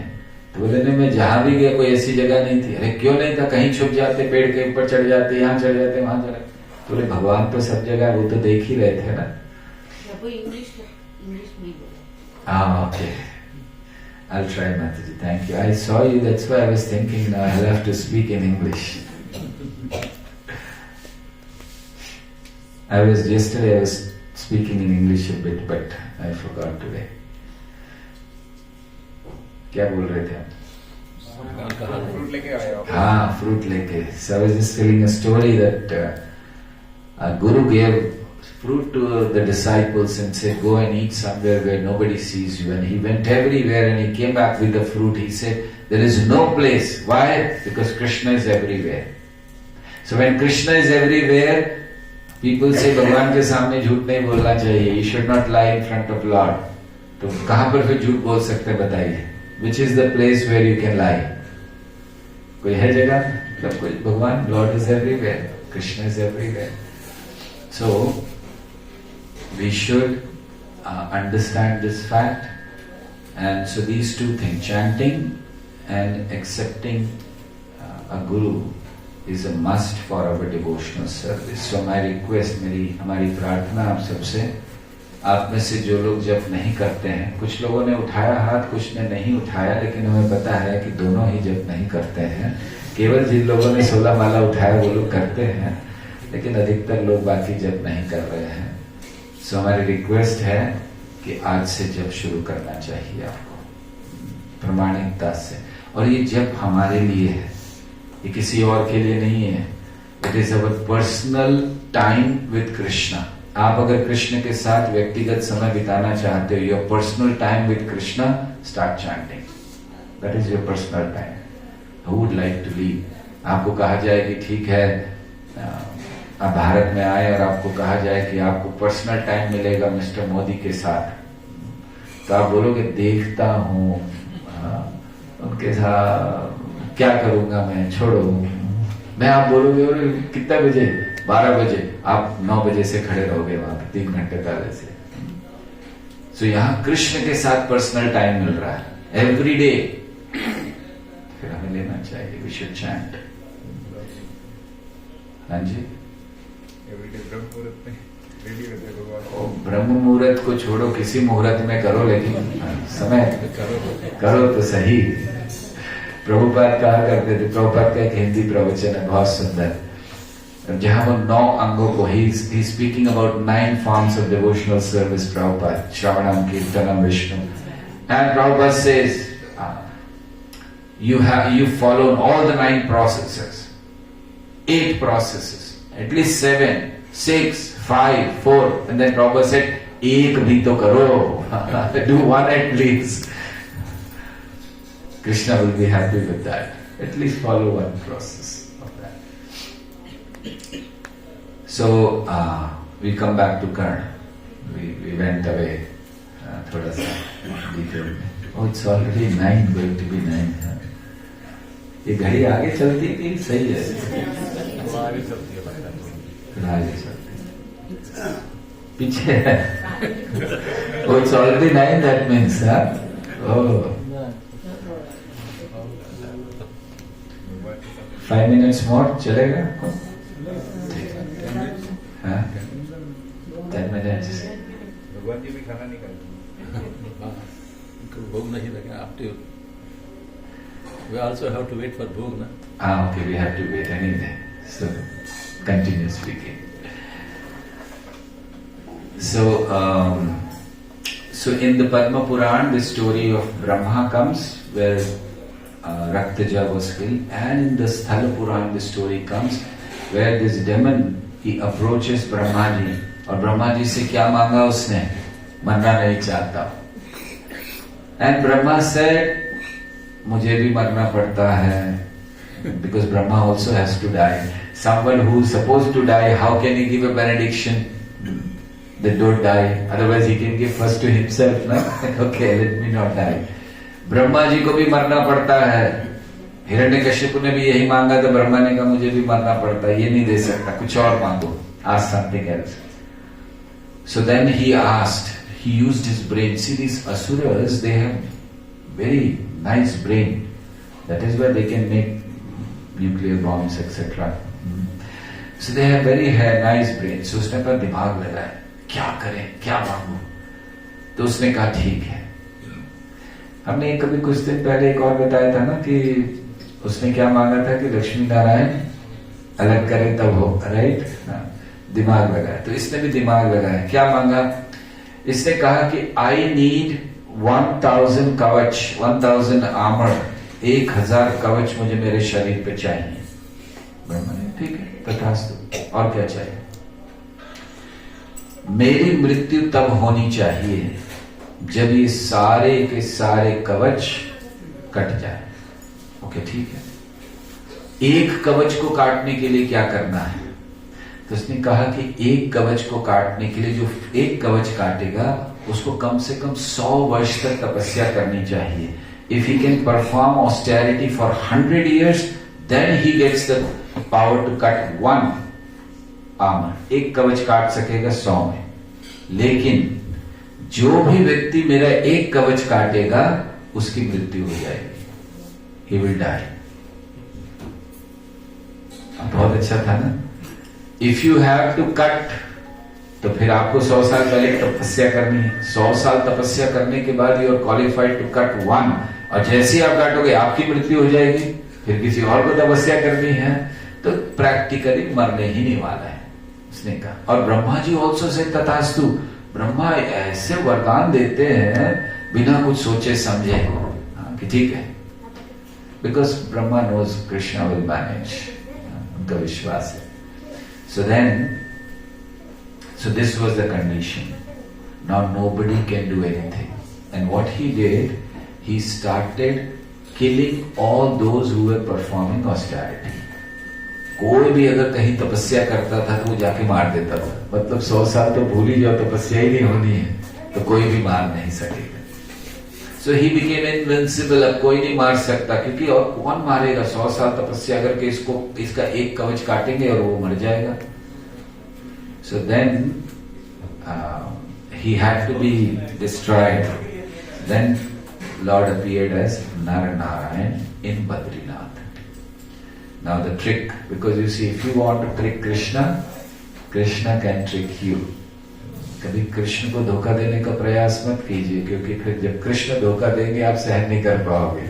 तो बोले नहीं, मैं जहां भी गया कोई ऐसी जगह नहीं थी। अरे क्यों नहीं था? कहीं छुप जाते, पेड़ के ऊपर चढ़ जाते, यहाँ चढ़ जाते, वहां चढ़। तो बोले भगवान तो सब जगह, वो तो देख ही रहे थे ना। इंग्लिश नहीं बोला। Okay. I'll try, Mataji. Thank you. I saw you, that's why I was thinking now I'll have to speak in English. Yesterday I was speaking in English a bit, but I forgot today. क्या बोल रहे थे आप? फ्रूट लेके आए हो? हाँ, फ्रूट लेके। So I was just telling a story that a guru gave fruit to the disciples and said, go and eat somewhere where nobody sees you. And he went everywhere and he came back with the fruit. He said, there is no place. Why? Because Krishna is everywhere. So when Krishna is everywhere, people say, भगवान के सामने झूठ नहीं बोलना चाहिए. You should not lie in front of Lord. तो कहाँ पर फिर झूठ बोल सकते हैं बताइए? Which is the place where you can lie? कोई है जगह? मतलब कोई भगवान, Lord is everywhere. Krishna is everywhere. So we should understand this fact. And so these two things, chanting and accepting a guru is a must for our devotional service. So my request, हमारी प्रार्थना आप सबसे, आप में से जो लोग जप नहीं करते हैं, कुछ लोगों ने उठाया हाथ, कुछ ने नहीं उठाया, लेकिन हमें पता है कि दोनों ही जप नहीं करते हैं। केवल जिन लोगों ने 16 माला उठाया वो लोग करते हैं, लेकिन अधिकतर लोग बाकी जप नहीं कर रहे हैं। सो हमारी रिक्वेस्ट है कि आज से जप शुरू करना चाहिए आपको प्रामाणिकता से। और ये जप हमारे लिए है, ये किसी और के लिए नहीं है। It is our personal time with Krishna. आप अगर कृष्ण के साथ व्यक्तिगत समय बिताना चाहते हो, your personal time with Krishna, start chanting. That is your personal time. Who would like to leave? आपको कहा जाए कि ठीक है आप भारत में आए और आपको कहा जाए कि आपको पर्सनल टाइम मिलेगा मिस्टर मोदी के साथ, तो आप बोलोगे देखता हूँ उनके साथ क्या करूंगा मैं, छोड़ो। मैं आप बोलोगे कितने बजे? 12 बजे। आप 9 बजे से खड़े रहोगे वहां पे 3 घंटे पहले से। सो यहाँ कृष्ण के साथ पर्सनल टाइम मिल रहा है एवरी डे, फिर हमें लेना चाहिए। We should chant. हाँ जी, एवरीडे ब्रह्म मुहूर्त में रेडी रहते हैं भगवान। ओ, ब्रह्म मुहूर्त को छोड़ो, किसी मुहूर्त में करो, लेकिन समय करो तो सही। प्रभुपाद कहा करते थे, प्रभुपाद का एक हिंदी प्रवचन है बहुत सुंदर, जहां वो 9 अंगों को, he speaking about 9 forms of devotional service, Prabhupada, Shravanam, Kirtanam, Vishnu, and Prabhupada says, you follow all the 9 processes, 8 processes, at least 7, 6, 5, 4, and then Prabhupada said, एक भी तो करो, do one at least. Krishna will be happy with that. At least follow one process of that. So we come back to Karna. We went away thoda sa detail में. Oh, it's already 9, going to be 9. ये घड़ी आगे चलती थी, सही है। आगे चलती है भाई। आगे चलती है। पीछे है। Oh, it's already 9. That means, oh. 5 minutes more चलेगा? हाँ? 10 minutes. भगवान जी भी खाना नहीं खाते। उनको भोग नहीं लगा, after we also have to wait for bhog, na? Okay, we have to wait anyway. So, continue speaking. So in the Padma Puran, the story of Brahma comes, where Raktaja was killed, and in the Sthala Puran, the story comes, where this demon, he approaches Brahma ji, और ब्रह्मा जी से क्या मांगा उसने? मरना नहीं चाहता। And Brahma said, मुझे भी मरना पड़ता है, because Brahma also has to die. Someone who is supposed to die, how can he give a benediction that don't die? Otherwise he can give first to himself, no? Okay, let me not die. Brahma ji को भी मरना पड़ता है। हिरण्यकश्यप ने भी यही मांगा, तो ब्रह्मा ने कहा मुझे भी मरना पड़ता है, ये नहीं दे सकता, कुछ और मांगो, ask something else. So then he asked, he used his brain. See, these asuras, they have very nice brain. That is why they can make nuclear bombs, etc. So they have very nice brain. So उसने पर दिमाग लगाया, क्या करें, क्या मांगो? तो उसने कहा ठीक है। हमने कभी कुछ दिन पहले एक और बताया था ना कि उसने क्या मांगा था कि लक्ष्मी नारायण अलग करें तब हो, राइट? दिमाग लगाया। तो इसने भी दिमाग लगाया। क्या मांगा? इसने कहा कि आई नीड 1000 कवच, 1000 आर्मर, 1000 कवच मुझे मेरे शरीर पे चाहिए। ब्रह्मा ने ठीक है, तथास्तु, और क्या चाहिए? मेरी मृत्यु तब होनी चाहिए जब ये सारे के सारे कवच कट जाए। ओके, ठीक है। एक कवच को काटने के लिए क्या करना है? तो उसने कहा कि एक कवच को काटने के लिए, जो एक कवच काटेगा उसको कम से कम 100 वर्ष तक तपस्या करनी चाहिए। If he can perform austerity for 100 years, then he gets the power to cut 1 armour. एक कवच काट सकेगा 100 में। लेकिन जो भी व्यक्ति मेरा एक कवच काटेगा उसकी मृत्यु हो जाएगी, ही विल डाई। बहुत अच्छा था ना? If you have to cut, तो फिर आपको 100 साल पहले तपस्या करनी है। 100 साल तपस्या करने के बाद you are qualified to cut 1, और जैसे ही आप काटोगे आपकी मृत्यु हो जाएगी, फिर किसी और को तपस्या करनी है, तो प्रैक्टिकली मरने ही नहीं वाला है, उसने कहा। और ब्रह्मा जी ऑल्सो से तथास्तु। ब्रह्मा ऐसे वरदान देते हैं बिना कुछ सोचे समझे कि ठीक है, because Brahma knows Krishna will manage, उनका विश्वास है। So this was the condition. Now nobody can do anything. And what he did, he started killing all those who were performing austerity. कोई भी अगर कहीं तपस्या करता था तो वो जाके मार देता था। मतलब 100 साल तो भूल ही जाओ, तपस्या ही नहीं होनी है तो कोई भी मार नहीं सकेगा। So he became invincible. अब कोई नहीं मार सकता, क्योंकि और कौन मारेगा? 100 साल तपस्या करके इसका एक कवच काटेंगे और वो मर जाएगा। So then he had to be destroyed. Then Lord appeared as Narayan in Badrinath. Now the trick, because you see, if you want to trick Krishna, Krishna can trick you. कभी कृष्ण को धोखा देने का प्रयास मत कीजिए, क्योंकि फिर जब कृष्ण धोखा देंगे आप सहन नहीं कर पाओगे।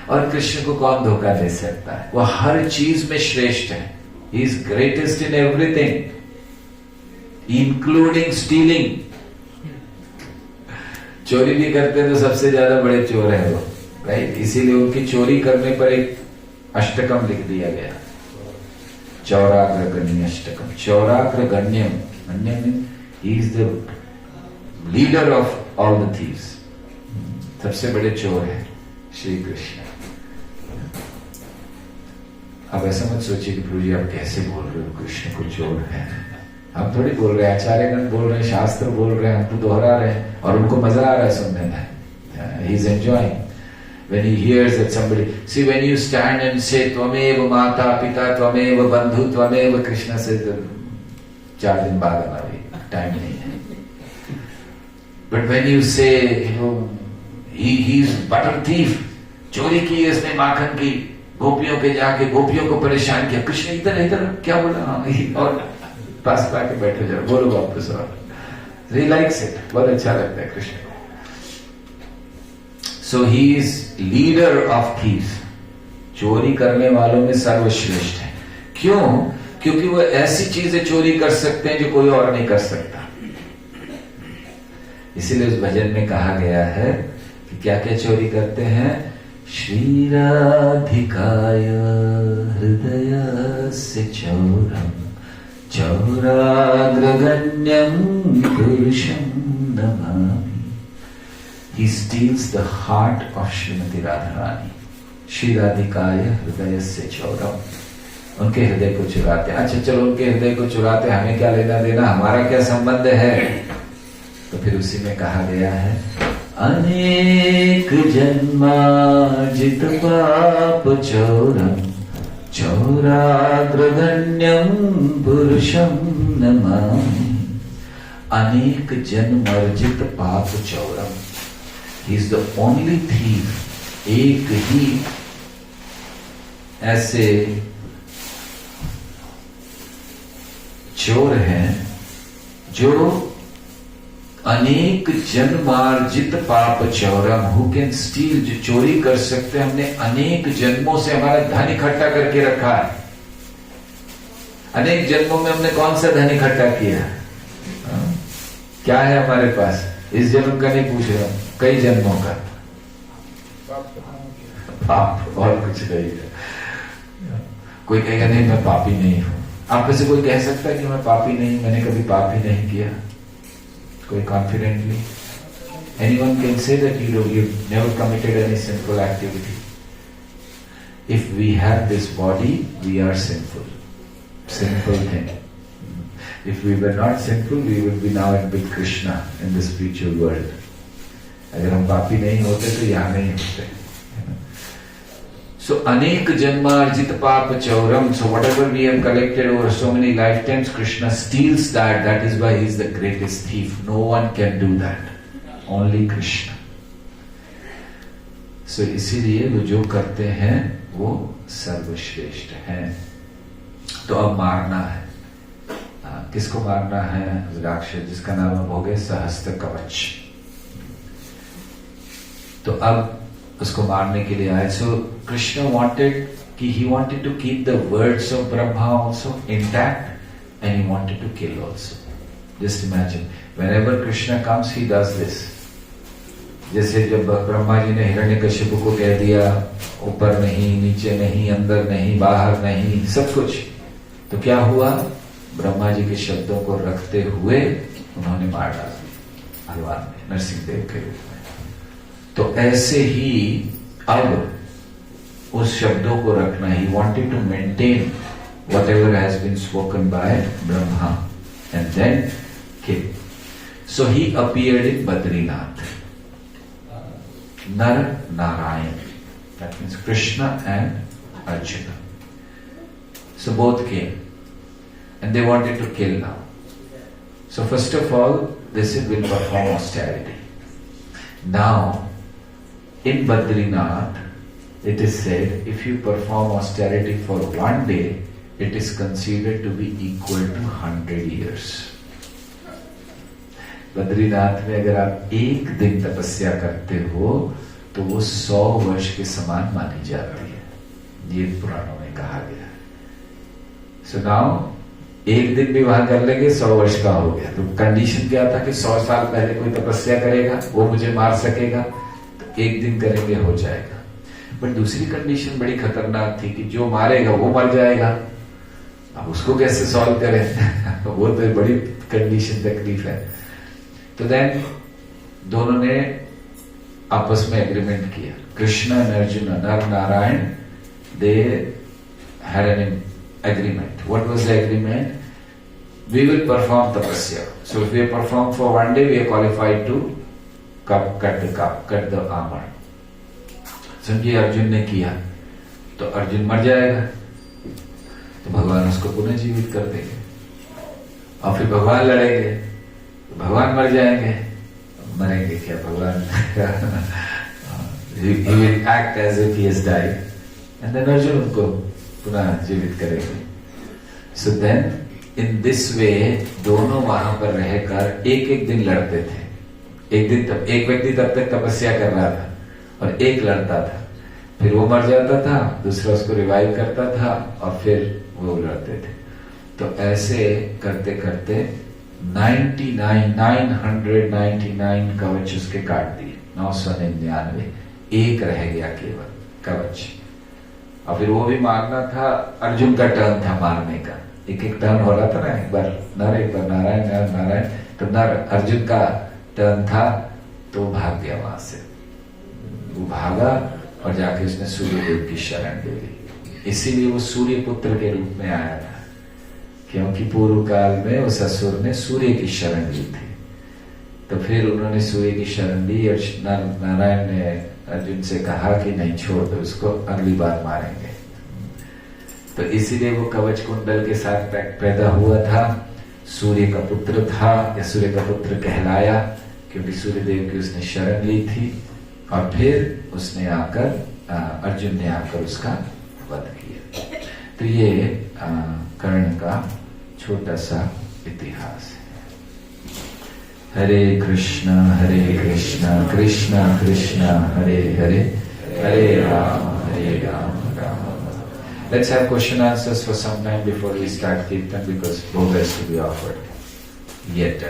और कृष्ण को कौन धोखा दे सकता है? वो हर चीज में श्रेष्ठ है। He is greatest in everything, including stealing. चोरी भी करते हैं तो सबसे ज्यादा बड़े चोर है वो, राइट? इसीलिए उनकी चोरी करने पर एक अष्टकम लिख दिया गया, चौराग्रगण्य Ashtakam. चौराग्रगण्यम, गण्यम, he is the leader of all the thieves। सबसे बड़े चोर है श्री कृष्ण। अब ऐसा मत सोचिए कि प्रभु जी आप कैसे बोल रहे हो, कृष्ण को चोर है। हम थोड़ी बोल रहे हैं, आचार्यगण बोल रहे हैं, शास्त्र बोल रहे हैं, हम तो दोहरा रहे हैं और उनको मजा आ रहा है सुनने में। He is enjoying when he hears that somebody, see when you stand and say त्वमेव माता पिता त्वमेव बंधु त्वमेव, कृष्ण से 4 दिन बाद हमारी टाइम नहीं है। But when you say, you know, he is butter thief, चोरी की इसने माखन की, गोपियों के जाके गोपियों को परेशान किया, कृष्ण इधर इधर क्या बोला, और पास पाके बैठे जाओ, बोलो वापस। और he likes it, बहुत अच्छा लगता है कृष्ण को। So he is leader of thieves, चोरी करने वालों में सर्वश्रेष्ठ है। क्यों? क्योंकि वो ऐसी चीजें चोरी कर सकते हैं जो कोई और नहीं कर सकता। इसीलिए उस भजन में कहा गया है कि क्या क्या चोरी करते हैं? श्री राधिकाय हृदय से चौरम चौराग्रगण्यम पुरुषम Namami. He steals the heart of Srimati Radharani। Shri राधिकाय हृदय से चौरम, उनके हृदय को चुराते। अच्छा चलो, उनके हृदय को चुराते, हमें क्या लेना देना, हमारा क्या संबंध है? तो फिर उसी में कहा गया है, अनेक जन्मार्जित पाप चौरम चौराग्रगण्यम पुरुषम नमामि। अनेक जन्मार्जित पाप चौरम, he is the only thief. एक ही ऐसे चोर हैं जो अनेक जन्मार्जित पाप चौरम, हु कैन स्टील, जो चोरी कर सकते हैं। हमने अनेक जन्मों से हमारा धन इकट्ठा करके रखा है। अनेक जन्मों में हमने कौन सा धन इकट्ठा किया? क्या है हमारे पास? इस जन्म का नहीं पूछ रहा हूं, कई जन्मों का पाप, और कुछ नहीं है। कोई कहेगा नहीं मैं पापी नहीं हूं। आप में से कोई कह सकता है कि मैं पापी नहीं, मैंने कभी पाप ही नहीं किया? कोई confidently? Anyone can say that you never committed any sinful activity? If we have this body we are sinful thing. If we were not sinful, we would be now with Krishna in the spiritual world. अगर हम पापी नहीं होते तो यहाँ नहीं होते। So अनेक जन्मार्जित पाप Chauram, so whatever we have collected over so many lifetimes, Krishna steals that. That is why he is the greatest thief. No one can do that. Only Krishna. So इसीलिए वो जो करते हैं वो सर्वश्रेष्ठ हैं। तो अब मारना है। किसको मारना है? राक्षस जिसका नाम अब हो गया सहस्त्र कवच। तो अब उसको मारने के लिए आए। सो Krishna he wanted to keep the words of Brahma also intact, and he wanted to kill also. Just imagine, whenever Krishna comes, he does this. जैसे जब ब्रह्मा जी ने हिरण्यकश्यप को कह दिया ऊपर नहीं, नीचे नहीं, अंदर नहीं, बाहर नहीं, सब कुछ, तो क्या हुआ? ब्रह्मा जी के शब्दों को रखते हुए उन्होंने मार डाला भगवान ने, नरसिंह देव के रूप में। तो ऐसे ही अब उस शब्दों को रखना, he wanted to maintain whatever has been spoken by Brahma and then kill. So he appeared in Badrinath. Nar Narayan, that means Krishna and Arjuna. So both came. And they wanted to kill now. So first of all, they said we'll perform austerity. Now, in Badrinath, it is said if you perform austerity for one day, it is considered to be equal to 100 years. Badrinath में अगर आप एक दिन तपस्या करते हो तो वो 100 वर्ष के समान मानी जाती है, ये पुराणों में कहा गया। सुनाओ, एक दिन भी वहां कर लेंगे 100 वर्ष का हो गया। तो कंडीशन क्या था कि 100 साल पहले कोई तपस्या करेगा, वो मुझे मार सकेगा, तो एक दिन करेंगे हो जाएगा। बट दूसरी कंडीशन बड़ी खतरनाक थी कि जो मारेगा वो मर जाएगा। अब उसको कैसे सॉल्व करें वो तो बड़ी कंडीशन तकलीफ है। तो देन दोनों ने आपस में एग्रीमेंट किया, कृष्ण एंड अर्जुन, नर Narayan, they had an agreement. What was the agreement? We will perform tapasya. So if we perform for one day, we are qualified to cut the armor. समझिए अर्जुन ने किया तो अर्जुन मर जाएगा, तो भगवान उसको पुनः जीवित कर देंगे। और फिर भगवान लड़ेंगे तो भगवान मर जाएंगे। मरेंगे क्या भगवान? He will act as if he has died, and then Arjun उनको पुनः जीवित करेंगे। So then in this way दोनों वहां पर रहकर एक एक दिन लड़ते थे। एक दिन तब एक व्यक्ति तब तक तपस्या कर रहा था और एक लड़ता था, फिर वो मर जाता था, दूसरा उसको रिवाइव करता था और फिर वो लड़ते थे। तो ऐसे करते करते 999 कवच उसके काट दिए, 999, एक रह गया केवल कवच। और फिर वो भी मारना था, अर्जुन का टर्न था मारने का। एक एक टर्न हो रहा था ना, एक बार नर, एक बार नारायण, नर नारायण, तो नर अर्जुन का टर्न था, तो भाग गया वहां से। वो भागा और जाके उसने सूर्यदेव की शरण ले ली। इसीलिए वो सूर्य पुत्र के रूप में आया था, क्योंकि पूर्व काल में उस असुर ने सूर्य की शरण ली थी। तो फिर उन्होंने सूर्य की शरण ली और नारायण ने अर्जुन से कहा कि नहीं छोड़ दो उसको, अगली बार मारेंगे। तो इसीलिए वो कवच कुंडल के साथ पैदा हुआ था। सूर्य का पुत्र था, या सूर्य का पुत्र कहलाया क्योंकि सूर्य देव की उसने शरण ली थी। और फिर उसने आकर अर्जुन ने आकर उसका वध किया। तो ये कर्ण का छोटा सा इतिहास है। हरे कृष्ण कृष्ण कृष्ण हरे हरे, हरे Ram Ram Ram. Let's have question answers for some time before we start Kirtan, because bhog has to be offered. Yet